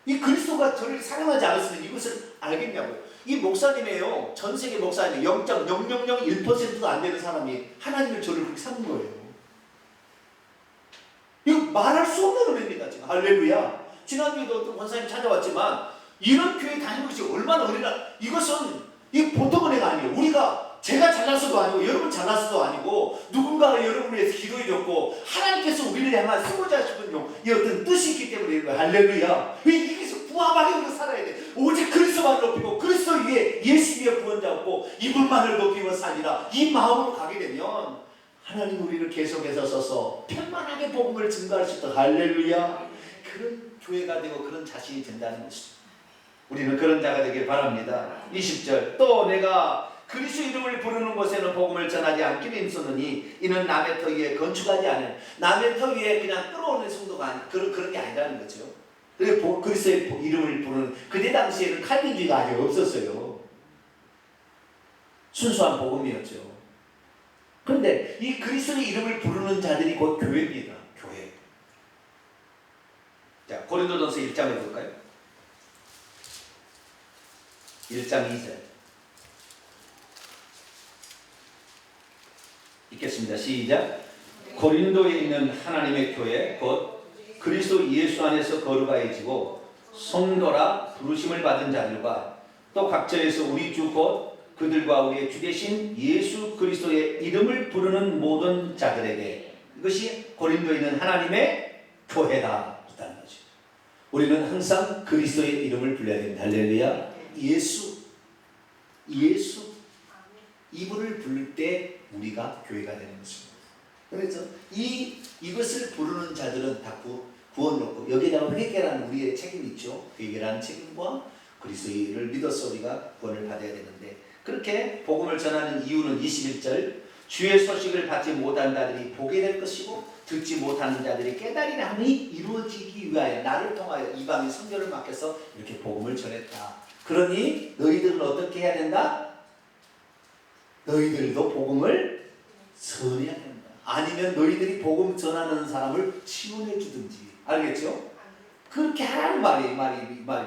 이 그리스도가 저를 사랑하지 않았으면 이것을 알겠냐고요. 이 목사님이에요. 전 세계 목사님 0.0001%도 안 되는 사람이 하나님을 저를 그렇게 사는 거예요. 이거 말할 수 없는 은혜입니다. 지금 할렐루야. 지난주에도 어떤 권사님 찾아왔지만 이런 교회 다니는 것이 얼마나 은혜나. 이것은 이 보통 은혜가 아니에요. 우리가 제가 잘났어도 아니고 여러분 잘났어도 아니고 누군가가 여러분을 위해서 기도해줬고 하나님께서 우리를 향한 수고자 싶은 이 어떤 뜻이 있기 때문에 이런 거예요. 할렐루야. 여기서 부합하게 우리가 살아야 돼. 오직 그리스도만을 높이고 그리스도 위에 예수 위에 구원자 없고 이분만을 높이며 살리라. 이 마음으로 가게 되면 하나님 우리를 계속해서 써서 편만하게 복음을 증거할 수 있다. 할렐루야. 그런 교회가 되고 그런 자신이 된다는 것이죠. 우리는 그런 자가 되길 바랍니다. 20절 또 내가 그리스도 이름을 부르는 곳에는 복음을 전하지 않기로 힘쓰느니 이는 남의 터 위에 건축하지 않은 남의 터 위에 그냥 끌어오는 성도가 아니 그런 게 아니라는 거죠. 그리스도의 이름을 부르는 그때 당시에는 칼빈주의가 아직 없었어요. 순수한 복음이었죠. 그런데 이 그리스도의 이름을 부르는 자들이 곧 교회입니다. 교회. 자 고린도전서 1장을 볼까요? 1장 2절 읽겠습니다. 시작. 고린도에 있는 하나님의 교회 곧 그리스도 예수 안에서 거룩하여지고 성도라 부르심을 받은 자들과 또 각처에서 우리 주 곧 그들과 우리의 주 되신 예수 그리스도의 이름을 부르는 모든 자들에게 이것이 고린도에 있는 하나님의 교회다 있다는 거죠. 우리는 항상 그리스도의 이름을 불러야 됩니다. 할렐루야. 예수 이분을 부를 때 우리가 교회가 되는 것입니다. 그래서 이것을 부르는 자들은 다 구원을 얻고 여기에다가 회개라는 우리의 책임이 있죠. 회개라는 책임과 그리스도를 믿어서 우리가 구원을 받아야 되는데 그렇게 복음을 전하는 이유는 21절 주의 소식을 받지 못한 자들이 보게 될 것이고 듣지 못하는 자들이 깨달으려 함이 이루어지기 위하여 나를 통하여 이방인 선교를 맡겨서 이렇게 복음을 전했다. 그러니 너희들은 어떻게 해야 된다? 너희들도 복음을 전해야 된다. 아니면 너희들이 복음 전하는 사람을 지원해 주든지. 알겠죠? 그렇게 하라는 말이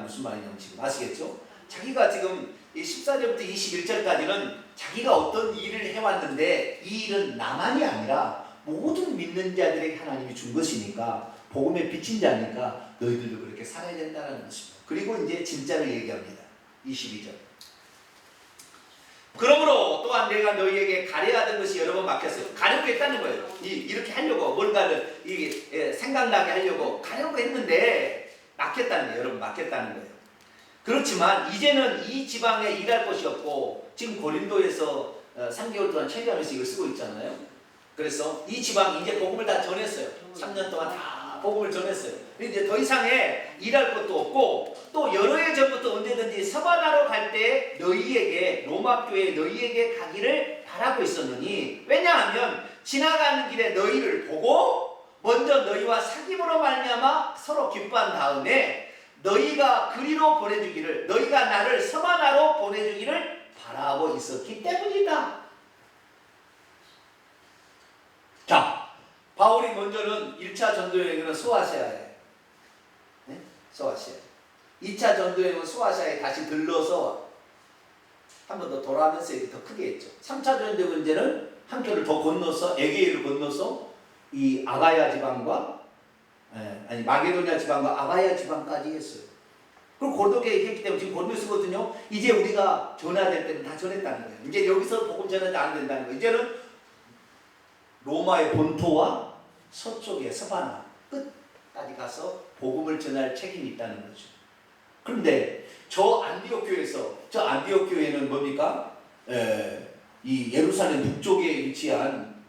무슨 말이냐면 지금 아시겠죠? 자기가 지금 14절부터 21절까지는 자기가 어떤 일을 해왔는데 이 일은 나만이 아니라 모든 믿는 자들에게 하나님이 준 것이니까 복음에 비친 자니까 너희들도 그렇게 살아야 된다는 것입니다. 그리고 이제 진짜를 얘기합니다. 22절 그러므로 또한 내가 너희에게 가려하던 것이 여러 번 막혔어요. 가려고 했다는 거예요. 이렇게 하려고 뭔가를 생각나게 하려고 가려고 했는데 맡겼다는 거예요. 여러분, 맡겼다는 거예요. 그렇지만 이제는 이 지방에 일할 곳이 없고 지금 고린도에서 3개월 동안 체류하면서 이걸 쓰고 있잖아요. 그래서 이 지방 이제 복음을 다 전했어요. 3년 동안 다 복음을 전했어요. 이제 더 이상의 일할 것도 없고 또 여러 해 전부터 언제든지 서바나로 갈 때 너희에게 로마 교회 너희에게 가기를 바라고 있었느니 왜냐하면 지나가는 길에 너희를 보고 먼저 너희와 사귐으로 말미암아 서로 기뻐한 다음에 너희가 그리로 보내주기를 너희가 나를 서바나로 보내주기를 바라고 있었기 때문이다. 자, 바울이 먼저는 1차 전도여행은 소아시아에, 네? 소아시아. 2차 전도여행은 소아시아에 다시 들러서 한 번 더 돌아가면서 이렇게 더 크게 했죠. 3차 전도여행은 한 켜를 더 건너서 에게이를 건너서 이 아가야 지방과 마게도냐 지방과 아가야 지방까지 했어요. 그리고 고린도에 했기 때문에 지금 고린도에 쓰거든요. 이제 우리가 전해야 될 때는 다 전했다는 거예요. 이제 여기서 복음 전해도 안 된다는 거예요. 이제는 로마의 본토와 서쪽의 서바나 끝까지 가서 복음을 전할 책임이 있다는 거죠. 그런데 저 안디옥 교회는 뭡니까? 이 예루살렘 북쪽에 위치한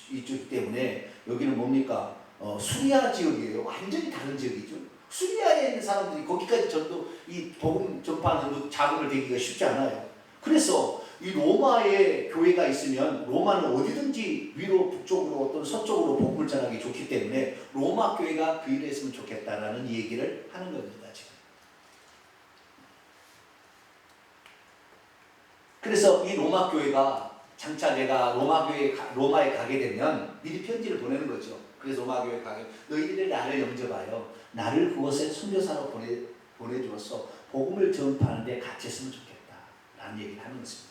이쪽 때문에 여기는 뭡니까? 수리아 지역이에요. 완전히 다른 지역이죠. 수리아에 있는 사람들이 거기까지 전도 이 복음 전파하는 자금을 대기가 쉽지 않아요. 그래서 이 로마에 교회가 있으면 로마는 어디든지 위로 북쪽으로 또는 서쪽으로 복음을 전하기 좋기 때문에 로마 교회가 그 일을 했으면 좋겠다라는 얘기를 하는 겁니다. 지금. 그래서 이 로마 교회가 장차 내가 로마에 가게 되면 미리 편지를 보내는 거죠. 그래서 로마 교회에 가게 너희들이 나를 영접하여 나를 그곳에 선교사로 보내주어서 복음을 전파하는데 같이 했으면 좋겠다 라는 얘기를 하는 것입니다.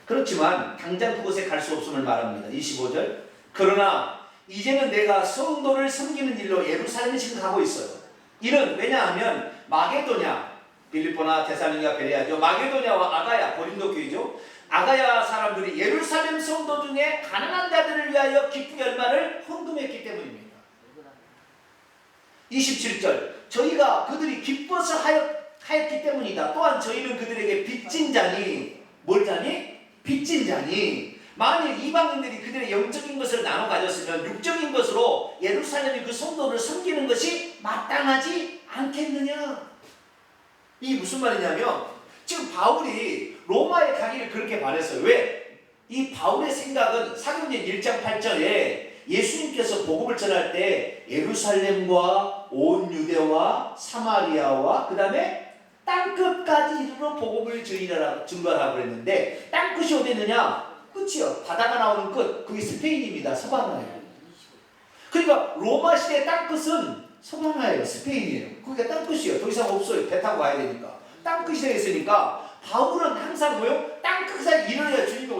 그렇지만 당장 그곳에 갈 수 없음을 말합니다. 25절 그러나 이제는 내가 성도를 섬기는 일로 예루살렘에 지금 가고 있어요. 이는 왜냐하면 마게도냐 빌립보나 데살로니가 베레아죠. 마게도냐와 아가야 고린도 교회죠. 아가야 사람들이 예루살렘 성도 중에 가난한 자들을 위하여 기쁘게 얼마를 헌금했기 때문입니다. 27절 저희가 그들이 기뻐서 하였기 때문이다. 또한 저희는 그들에게 빚진 자니 뭘 자니? 빚진 자니 만일 이방인들이 그들의 영적인 것을 나눠 가졌으면 육적인 것으로 예루살렘의 그 성도를 섬기는 것이 마땅하지 않겠느냐. 이게 무슨 말이냐면 지금 바울이 로마에 가기를 그렇게 바랬어요. 왜? 이 바울의 생각은 사도행전 1장 8절에 예수님께서 복음을 전할 때 예루살렘과 온 유대와 사마리아와 그 다음에 땅끝까지 이르러 복음을 증거하라고 그랬는데 땅끝이 어디 있느냐? 끝이요. 바다가 나오는 끝. 그게 스페인입니다. 서바나예요. 그러니까 로마 시대 땅끝은 서바나예요. 스페인이에요. 그게 땅끝이에요. 더 이상 없어요. 배 타고 가야 되니까. 땅끝이 되었으니까 바울은 항상 뭐요? 땅끝까지 이르러야 주님이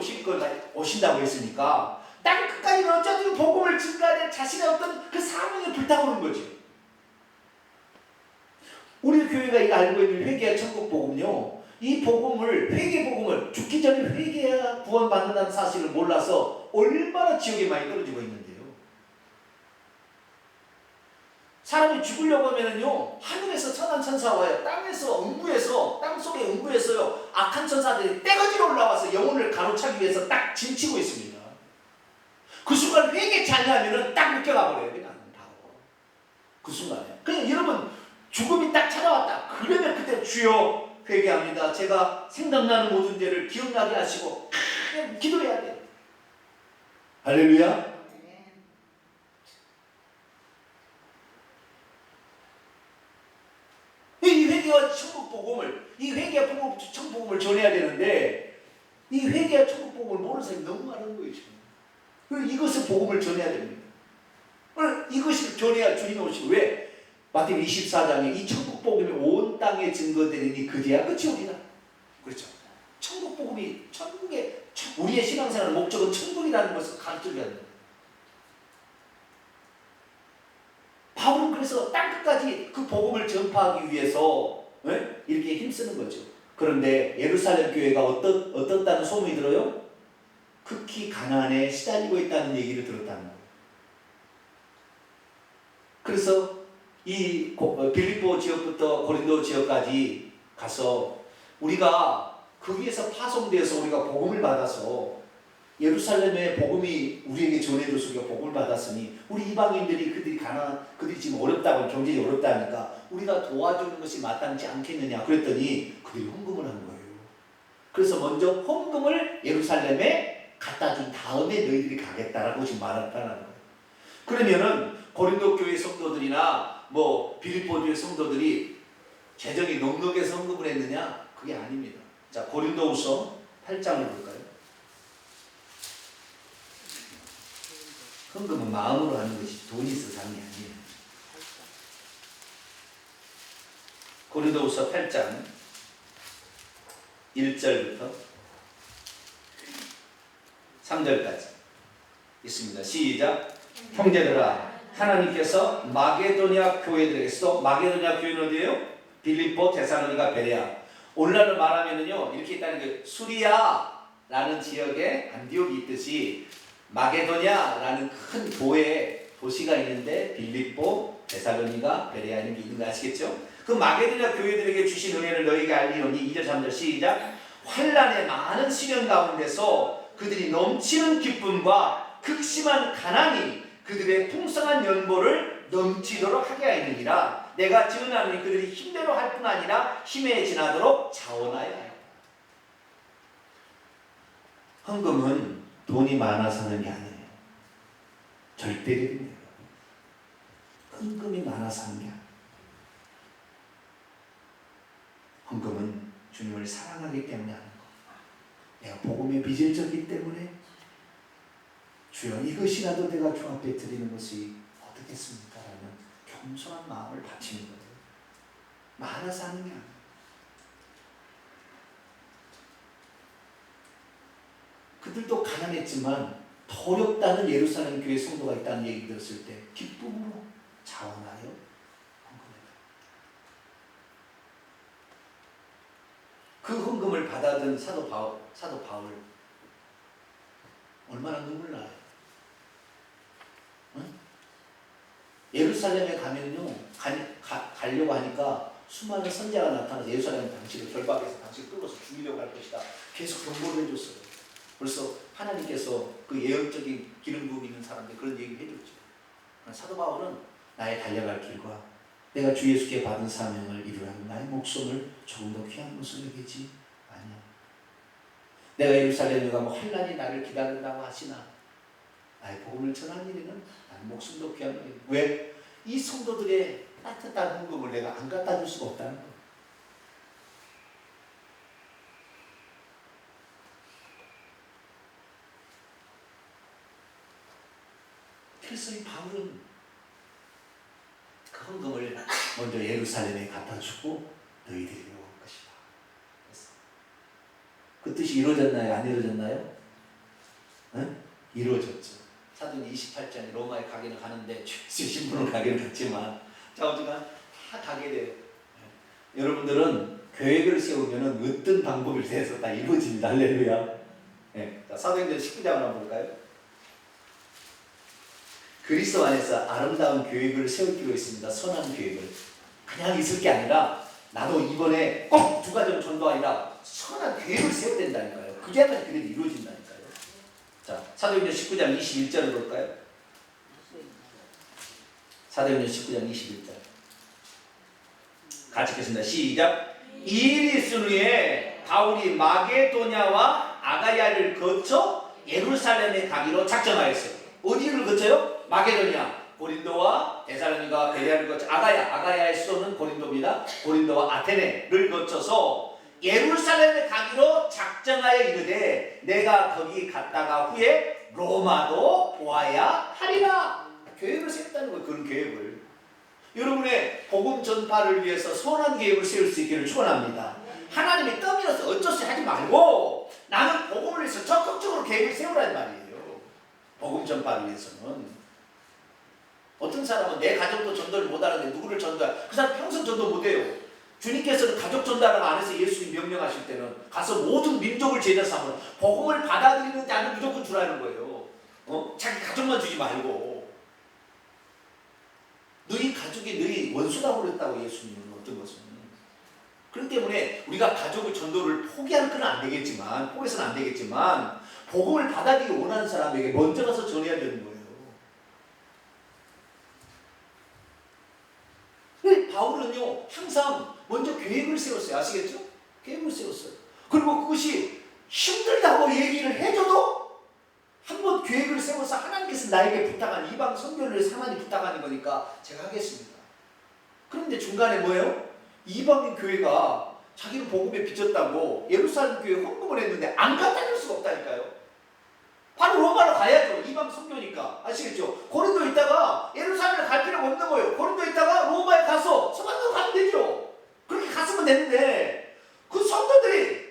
오신다고 했으니까 땅끝까지 어쩌든 복음을 증거하는 자신의 어떤 그 사명에 불타오르는 거지. 우리 교회가 이거 알고 있는 회개와 천국 복음요. 이 복음을 회개 복음을 죽기 전에 회개해야 구원받는다는 사실을 몰라서 얼마나 지옥에 많이 떨어지고 있는데요. 사람이 죽으려고 하면은요 하늘에서 천한 천사 와요. 땅에서 음부에서 땅속의 음부에서요 악한 천사들이 떼거지로 올라와서 영혼을 가로차기 위해서 딱 짐치고 있습니다. 그 순간 회개치 않으면은 딱 묶여가 버려요. 그냥 바로 그 순간에. 그냥 여러분 죽음이 딱 찾아왔다. 그러면 그때 주여 회개합니다. 제가 생각나는 모든 죄를 기억나게 하시고 그냥 기도해야 돼요. 할렐루야. 이 회개와 천국 복음을 이 회개와 천국 복음을 전해야 되는데 이 회개와 천국 복음을 모르는 사람이 너무 많은 거예요. 지금. 이것을 복음을 전해야 됩니다. 이것을 전해야 주님이 오시고 왜? 마태복음 24장에 이 천국 복음이 온 땅에 증거되리니 그제야 끝이 오리라. 그렇죠. 천국 복음이 천국의 우리의 신앙생활 목적은 천국이라는 것을 가르쳐줘야 됩니다. 바울은 그래서 땅끝까지 그 복음을 전파하기 위해서 이렇게 힘쓰는 거죠. 그런데 예루살렘 교회가 어떻다는 소문이 들어요? 극히 가난에 시달리고 있다는 얘기를 들었다는 거예요. 그래서 이 빌립보 지역부터 고린도 지역까지 가서 우리가 거기에서 파송돼서 우리가 복음을 받아서 예루살렘의 복음이 우리에게 전해져서 우리가 복음을 받았으니 우리 이방인들이 그들이 지금 어렵다고 경제적이 어렵다니까 우리가 도와주는 것이 마땅치 않겠느냐 그랬더니 그들이 헌금을 한 거예요. 그래서 먼저 헌금을 예루살렘에 갖다 준 다음에 너희들이 가겠다라고 지금 말했다는 거예요. 그러면은 고린도 교회 성도들이나 빌립보 교회 성도들이 재정이 넉넉해서 헌금을 했느냐? 그게 아닙니다. 자, 고린도후서 8장을 볼까요? 헌금은 마음으로 하는 것이 돈이 있어서 하는 게 아니에요. 고린도후서 8장 1절부터 3절까지 있습니다. 시작. 형제들아, 하나님께서 마게도냐 교회들에게서, 마게도냐 교회는 어디예요? 빌립보, 데살로니가, 베레아. 오늘날로 말하면은요 이렇게 있다는 게 수리아라는 지역에 안디옥이 있듯이 마게도냐라는 큰 도시가 있는데 빌립보, 데살로니가, 베레아 이런 게 있는 거 아시겠죠? 그 마게도냐 교회들에게 주신 은혜를 너희에게 알리오니 2절 3절 시작. 환난의 많은 시련 가운데서 그들이 넘치는 기쁨과 극심한 가난이 그들의 풍성한 연보를 넘치도록 하게 하였느니라. 내가 증언하노니 그들이 힘대로 할 뿐 아니라 힘에 지나도록 자원하여 하였다. 헌금은 돈이 많아서 하는 게 아니에요. 절대적입니다. 헌금이 많아서 하는 게 아니에요. 헌금은 주님을 사랑하기 때문에 하는 거. 내가 복음에 빚을 졌기 때문에 주여 이것이라도 내가 주 앞에 드리는 것이 어떻겠습니까? 라는 겸손한 마음을 바치는 거예요. 많아서 하는 게 아니에요. 그들도 가난했지만 더 어렵다는 예루살렘 교회 성도가 있다는 얘기 들었을 때 기쁨으로 자원하여 헌금했다. 그 헌금을 받아든 사도 바울 얼마나 눈물 나요. 응? 예루살렘에 가면요 가려고 하니까 수많은 선자가 나타나서 예루살렘 당신을 결박해서 당신을 끌어서 죽이려고 할 것이다. 계속 경고를 해줬어요. 벌써 하나님께서 그 예언적인 기름 부음 있는 사람들 그런 얘기를 해줬죠. 사도 바울은 나의 달려갈 길과 내가 주 예수께 받은 사명을 이루려는 나의 목숨을 조금 더 귀한 것으로 여기지 아니야. 내가 예루살렘에 가면 환난이 나를 기다린다고 하시나 나의 복음을 전하는 일에는 나의 목숨도 귀한 거예요. 왜? 이 성도들의 따뜻한 헌금을 내가 안 갖다 줄 수가 없다는 거예요. 그래서 이 바울은 그 헌금을 먼저 예루살렘에 갖다 주고 너희들이 올 것이다. 그 뜻이 이루어졌나요? 안 이루어졌나요? 응? 이루어졌죠. 사도행 28장에 로마에 가기는 가는데 신분으로 가기는 갔지만 어쨌든 다 가게 돼요. 여러분들은 계획을 세우면 어떤 방법을 대해서 다 이루어집니다. 할렐루야. 네. 사도행전 19장을 한번 볼까요? 그리스도 안에서 아름다운 계획을 세우기로 했습니다. 선한 계획을. 그냥 있을 게 아니라 나도 이번에 꼭 두 가정을 전도하리라 선한 계획을 세워야 된다니까요. 그게 하면 그래도 이루어진다니까요. 자, 사도행전 19장 21절을 볼까요? 사도행전 19장 21절 같이 읽겠습니다. 시작. 이 일이 있은 후에 바울이 마게도냐와 아가야를 거쳐 예루살렘에 가기로 작정하였어요. 어디를 거쳐요? 마게도냐, 고린도와 데살로니가, 베레아를 거쳐 아가야의 수도는 고린도입니다. 고린도와 아테네를 거쳐서 예루살렘에 가기로 작정하여 이르되 내가 거기 갔다가 후에 로마도 보아야 하리라. 계획을 세웠다는 거예요. 그런 계획을. 여러분의 복음 전파를 위해서 선한 계획을 세울 수 있기를 축원합니다. 하나님이 떠밀어서 어쩔 수 하지 말고 나는 복음을 위해서 적극적으로 계획을 세우라는 말이에요. 복음 전파를 위해서는. 어떤 사람은 내 가족도 전도를 못하는데 누구를 전도해? 그 사람 평생 전도 못해요. 주님께서는 가족 전도를 안 해서 예수님 명령하실 때는 가서 모든 민족을 제자 삼으라. 복음을 받아들이는 자는 무조건 주라는 거예요. 자기 가족만 주지 말고 너희 가족 가족이 너희 원수라고 그랬다고 예수님은 어떤 것은. 그렇기 때문에 우리가 가족의 전도를 포기할 건 안 되겠지만, 포기해서는 안 되겠지만, 복음을 받아들이기 원하는 사람에게 먼저 가서 전해야 되는 거예요. 바울은요, 항상 먼저 계획을 세웠어요. 아시겠죠? 계획을 세웠어요. 그리고 그것이 힘들다고 얘기를 해줘도 한번 계획을 세워서 하나님께서 나에게 부탁한 이방 선교를 위해서 하나님 부탁하는 거니까 제가 하겠습니다. 그런데 중간에 뭐예요? 이방인 교회가 자기는 복음에 비쳤다고 예루살렘 교회에 헌금을 했는데 안 갖다 줄 수가 없다니까요. 바로 로마로 가야죠. 이방 선교니까. 아시겠죠? 고린도에 있다가 예루살렘을 갈 필요가 없는 거예요. 고린도에 있다가 로마에 가서 서방으로 가면 되죠. 그렇게 갔으면 되는데 그 성도들이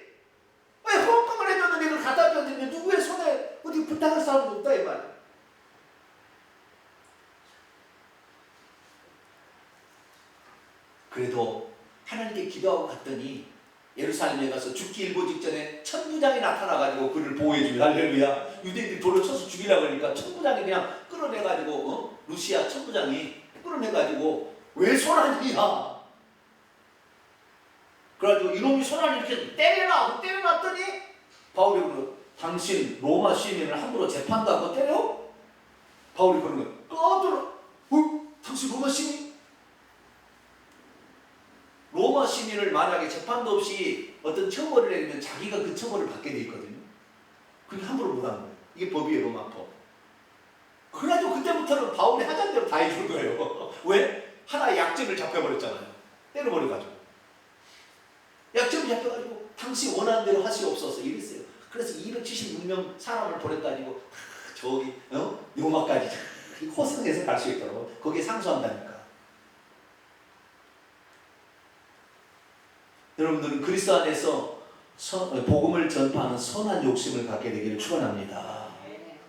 왜 헌금을 해줬는데 이걸 갖다 줬는데 누구의 손에 어디 부탁할 사람도 없다 이 말이에요. 그래도 하나님께 기도하고 갔더니 예루살렘에 가서 죽기 일보 직전에 천부장이 나타나가지고 그를 보호해주면 할렐루야. 유대인들이 돌을 쳐서 죽이려고 하니까 천부장이 그냥 끌어내가지고 루시아 천부장이 끌어내가지고 왜 손아니냐. 그래가지고 이놈이 손아니 이렇게 때려놔. 때려놨더니 바울이 그러는 당신 로마 시민을 함부로 재판도 하고 때려? 바울이 그러는 거야. 당신 로마 시민? 로마 시민을 만약에 재판도 없이 어떤 처벌을 내리면 자기가 그 처벌을 받게 돼 있거든요. 그게 함부로 못하는 거예요. 이게 법이에요, 로마 법. 그래가지고 그때부터는 바울이 하자는 대로 다 해준 거예요. 왜? 하나의 약점을 잡혀버렸잖아요. 때려버려가지고. 약점을 잡혀가지고 당시 원하는 대로 하시옵소서 이랬어요. 그래서 276명 사람을 보내가지고 저기 로마까지 호성에서 갈 수 있도록 거기에 상수한다니까. 여러분들은 그리스도 안에서 복음을 전파하는 선한 욕심을 갖게 되기를 축원합니다.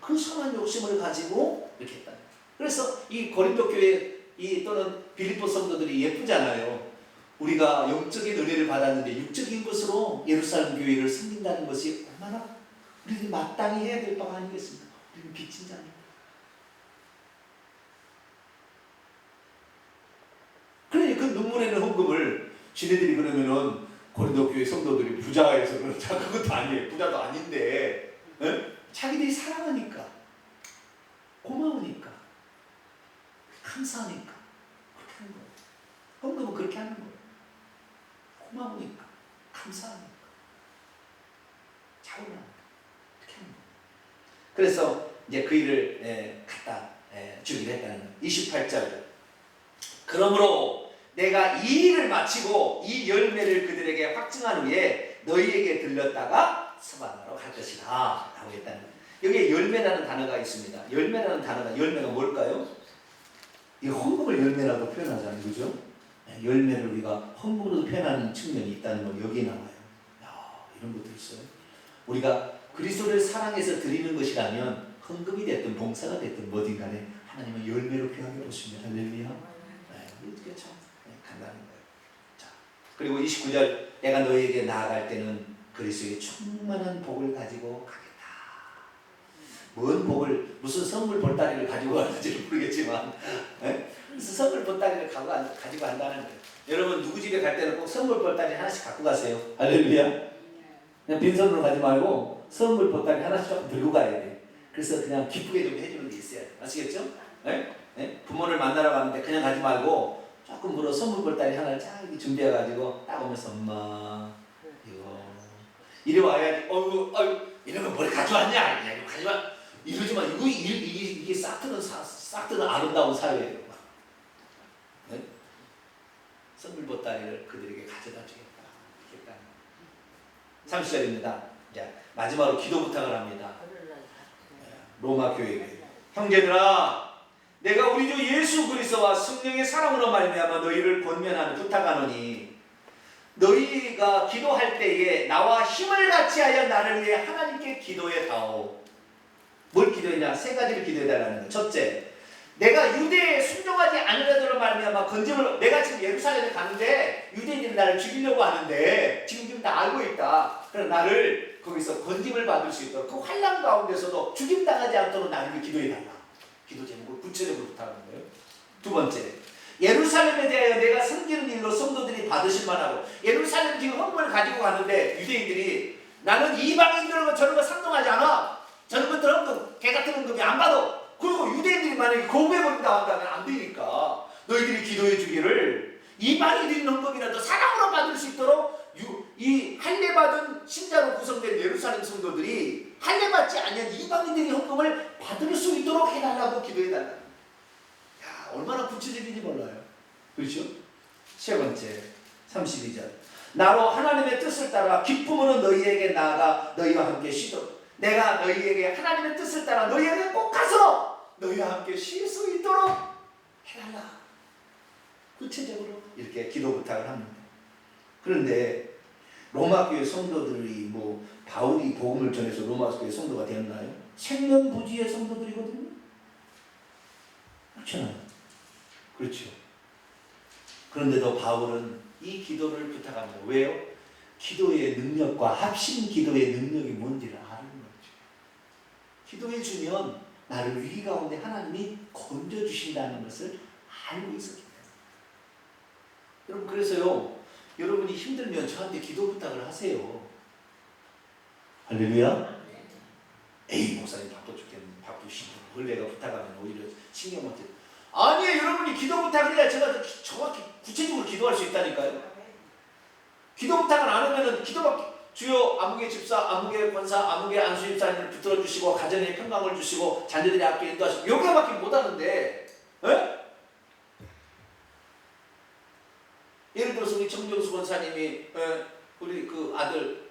그 선한 욕심을 가지고 이렇게 했다. 그래서 이 고린도 교회 또는 빌립보 성도들이 예쁘잖아요. 우리가 영적인 은혜를 받았는데 육적인 것으로 예루살렘 교회를 섬긴다는 것이 얼마나 우리들이 마땅히 해야 될 바가 아니겠습니까? 우리는 빚진 자입니다. 그러니 그 눈물에는 헌금을 지네들이 그러면은 고린도 교회 성도들이 부자에서 그렇다. 그것도 아니에요. 부자도 아닌데 자기들이 사랑하니까 고마우니까 감사하니까 그렇게 하는 거예요. 헌금은 그렇게 하는 거예요. 고마우니까 감사하니까 자원하니까 그렇게 하는 거예요. 그래서 이제 그 일을 갖다 주기로 했다는 거예요. 28절 그러므로 내가 이 일을 마치고 이 열매를 그들에게 확증한 후에 너희에게 들렸다가 스바나로 갈 것이다 라고 했다는 거예요. 여기에 열매라는 단어가 있습니다. 열매가 뭘까요? 이 헌금을 열매라고 표현하잖아요. 그죠? 열매를 우리가 헌금으로도 표현하는 측면이 있다는 건 여기에 나와요. 이런 것도 있어요. 우리가 그리스도를 사랑해서 드리는 것이라면 헌금이 됐든 봉사가 됐든 뭐든 간에 하나님은 열매로 표현해 보시면 할렐루야. 이게 참 간단한 거예요. 자, 그리고 29절 내가 너희에게 나아갈 때는 그리스도의 충만한 복을 가지고 가겠다. 뭔 복을 무슨 선물 보따리를 가지고 가는지는 모르겠지만 무슨 선물 보따리를 가지고 간다는 거예요. 여러분 누구 집에 갈 때는 꼭 선물 보따리 하나씩 갖고 가세요. 할렐루야. 그냥 빈손으로 가지 말고 선물 보따리 하나씩 조금 들고 가야 돼. 그래서 그냥 기쁘게 좀 해주는 게 있어야 돼. 아시겠죠? 부모를 만나러 가는데 그냥 가지 말고 조금 물어 선물 보따리 하나를 쫙 준비해가지고 딱 오면서 엄마 이거 이리 와야지. 이런 거 뭘 가져왔냐? 이거 가져와. 이러지 마. 이게 싹 트는 아름다운 사회예요. 네? 선물 보따리를 그들에게 가져다 주겠다. 30절입니다. 이제 마지막으로 기도 부탁을 합니다. 로마 교회에 형제들아 내가 우리 주 예수 그리스도와 성령의 사랑으로 말미암아 너희를 권면하는 부탁하노니 너희가 기도할 때에 나와 힘을 같이 하여 나를 위해 하나님께 기도해 다오. 뭘 기도했냐? 세 가지를 기도해달라는 거예요. 첫째, 내가 유대에 순종하지 않으려고 말미암아 건짐을 내가 지금 예루살렘에 가는데 유대인들이 나를 죽이려고 하는데 지금 다 알고 있다. 그래서 나를 거기서 건짐을 받을 수 있도록 그 환난 가운데서도 죽임당하지 않도록 나를 위해 기도해달라. 기도 제목을 구체적으로 부탁하는 거예요. 두 번째, 예루살렘에 대하여 내가 섬기는 일로 성도들이 받으실 만하고, 예루살렘 지금 헌금을 가지고 가는데 유대인들이 나는 이방인들과 저런 거 상동하지 않아. 저런 것들 헌금, 개 같은 헌금이 안 받아. 그리고 유대인들이 만약에 거부해버린다 한다면 안 되니까 너희들이 기도해 주기를 이방인들이 헌금이라도 사랑으로 받을 수 있도록 이 할례받은 신자로 구성된 예루살렘 성도들이 할례받지 않은 이방인들이 헌금을 받을 수 있도록 해달라고 기도해달라. 야, 얼마나 구체적인지 몰라요. 그렇죠? 세 번째 32절, 나로 하나님의 뜻을 따라 기쁨으로 너희에게 나아가 너희와 함께 쉬도록, 내가 너희에게 하나님의 뜻을 따라 너희에게 꼭 가서 너희와 함께 쉴 수 있도록 해달라. 구체적으로 이렇게 기도 부탁을 합니다. 그런데 로마교회 성도들이 뭐 바울이 복음을 전해서 로마교회 성도가 되었나요? 생명부지의 성도들이거든요. 그렇잖아요. 그렇죠. 그런데도 바울은 이 기도를 부탁합니다. 왜요? 기도의 능력과 합심 기도의 능력이 뭔지를 아는 거죠. 기도해 주면 나를 위기 가운데 하나님이 건져주신다는 것을 알고 있었기 때문에. 여러분, 그래서요, 여러분이 힘들면 저한테 기도 부탁을 하세요. 할렐루야. 에이, 목사님 바빠 죽겠는데, 바쁘시고 그걸 내가 부탁하면 오히려 신경 못 써요. 아니에요. 여러분이 기도 부탁을 해야 제가 정확히 구체적으로 기도할 수 있다니까요. 기도 부탁을 안 하면은 기도밖에, 주여 아무개 집사, 아무개 권사, 아무개 안수집사님을 붙들어 주시고 가정에 평강을 주시고 자녀들의 앞에 인도하시고, 여기밖에 못 하는데, 에? 예를 들어서 우리 정정수 권사님이 우리 그 아들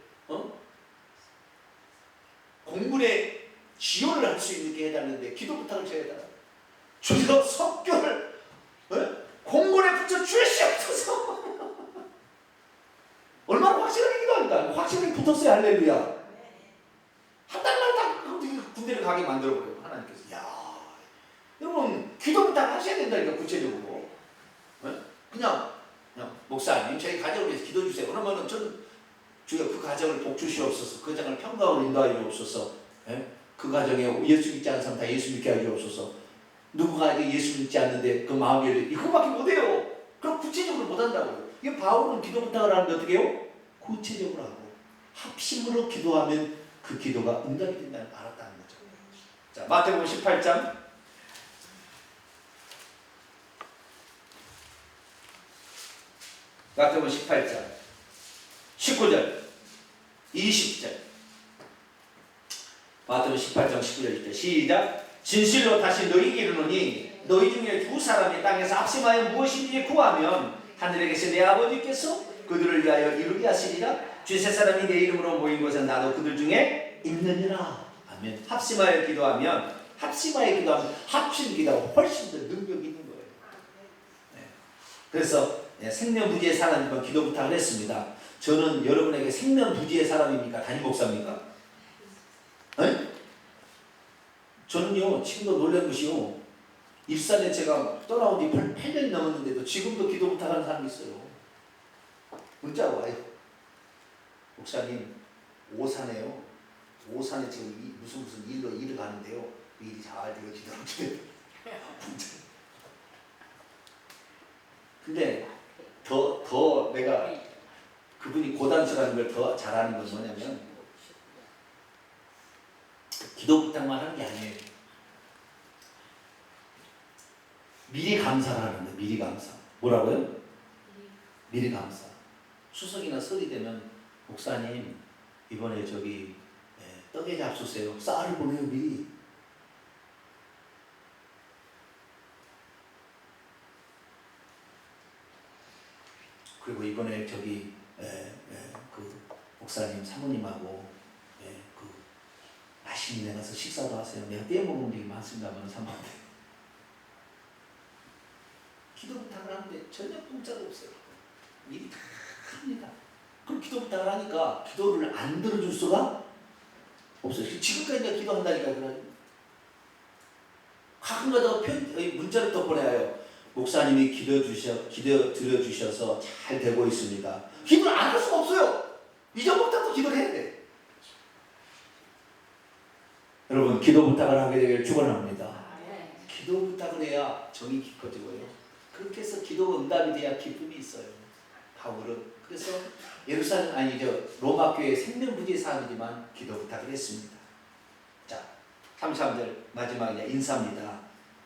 공군에 지원을 할 수 있게 해달라는데 기도 부탁을 제가 해달라. 주여 석교를 공군에 붙여 주시옵소서. 얼마나 확실하게 기도한다. 확실하게 붙었어요. 할렐루야. 한 달만 딱 군대를 가게 만들어버려요. 하나님께서. 야, 여러분 기도 부탁 하셔야 된다니까. 구체적으로. 그냥 목사님 저희 가정을 위해서 기도해 주세요. 그러면은 저는 주여 그 가정을 복 주시옵소서. 그 가정을 평강으로 인도하여 주옵소서. 그 가정에 예수 믿지 않는 사람 다 예수 믿게 하여 주옵소서. 누군가 예수 믿지 않는데 그 마음이 열려, 이거밖에 못해요. 그럼 구체적으로 못한다고요. 이 바울은 기도 부탁을 하는데 어떻게 해요? 구체적으로 하고 합심으로 기도하면 그 기도가 응답이 된다는 걸 알았다는 거죠. 자, 마태복음 18장 마태복음 18장 19절 20절, 마태복음 18장 19절 시작. 진실로 다시 너희에게 이르노니 너희 중에 두 사람이 땅에서 합심하여 무엇이든지 구하면 하늘에 계신 내 아버지께서 그들을 위하여 이루게 하시리라. 주세 사람이 내 이름으로 모인 곳에 나도 그들 중에 있느니라. 아멘. 합심하여 기도하면 합심 기도가 훨씬 더 능력이 있는 거예요. 네. 그래서 생명부지의 사람이면 기도 부탁을 했습니다. 저는 여러분에게 생명부지의 사람입니까? 담임 목사입니까? 네? 저는요, 지금도 놀란 것이요, 입산에 제가 떠나온 지 8년이 넘었는데도 지금도 기도 부탁하는 사람이 있어요. 문자가 와요. 목사님, 오산에요. 오산에 지금 무슨 일로 일을 가는데요. 일이 잘 되어지도록. 근데 더 내가 그분이 고단수라는 걸 더 잘하는 건 뭐냐면, 기도 부탁만 하는 게 아니에요. 미리 감사를 하는데, 미리 감사. 뭐라고요? 미리 감사. 추석이나 설이 되면 목사님 이번에 저기 떡에 잡수세요. 쌀을 보내요. 미리. 그리고 이번에 저기 그 목사님 사모님하고 그 맛있는 데 가서 식사도 하세요. 내가 떼어먹는 게 많습니다만 사모한테. 기도 부탁을 하는데 전혀 공짜가 없어요. 미리 다 합니다. 그럼 기도 부탁을 하니까 기도를 안 들어줄 수가 없어요. 지금까지 내가 기도한다니까. 가끔가다 문자를 또 보내요. 목사님이 기도 드려주셔서 잘 되고 있습니다. 기도를 안 할 수가 없어요. 잊어먹다도 기도를 해야 돼. 여러분, 기도 부탁을 하게 되길 축원합니다. 기도 부탁을 해야 정이 깊어지고요. 그렇게 해서 기도가 응답이 돼야 기쁨이 있어요. 바울은 그래서 예루살렘 아니죠 로마 교회 생명부지의 사람이지만 기도 부탁을 했습니다. 자, 33절 마지막 인사입니다.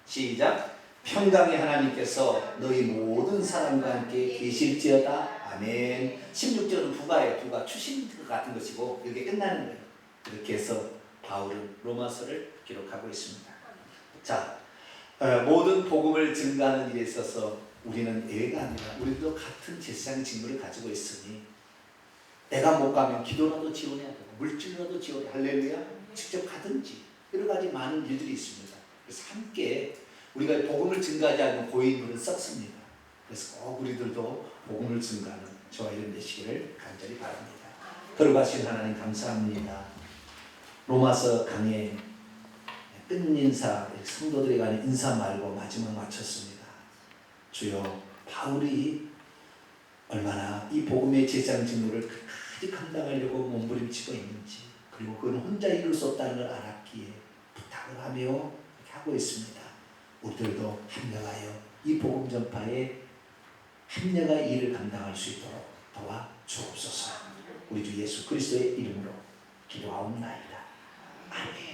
시작. 평강의 하나님께서 너희 모든 사람과 함께 계실지어다. 아멘. 16절은 부가예요. 부가 추신 같은 것이고 이게 끝나는 거예요. 이렇게 해서 바울은 로마서를 기록하고 있습니다. 자, 모든 복음을 증가하는 일에 있어서 우리는 예외가 아니라 우리도 같은 제사장의 직무를 가지고 있으니 내가 못 가면 기도라도 지원해야 되고 물질이라도 지원해 할렐루야 직접 가든지 여러 가지 많은 일들이 있습니다. 그래서 함께 우리가 복음을 증가하지 않는 고인물은 썩습니다. 그래서 꼭 우리들도 복음을 증가하는 저와 이런 되시기를 간절히 바랍니다. 거룩하신 하나님 감사합니다. 로마서 강의 끝인사 성도들에 관한 인사 말고 마지막 마쳤습니다. 주여 바울이 얼마나 이 복음의 제사장 직무를 끝까지 감당하려고 몸부림치고 있는지 그리고 그는 혼자 이룰 수 없다는 걸 알았기에 부탁을 하며 이렇게 하고 있습니다. 우리들도 합력하여 이 복음 전파에 합력한 일을 감당할 수 있도록 도와 주옵소서. 우리 주 예수 그리스도의 이름으로 기도하옵나이다. 아멘.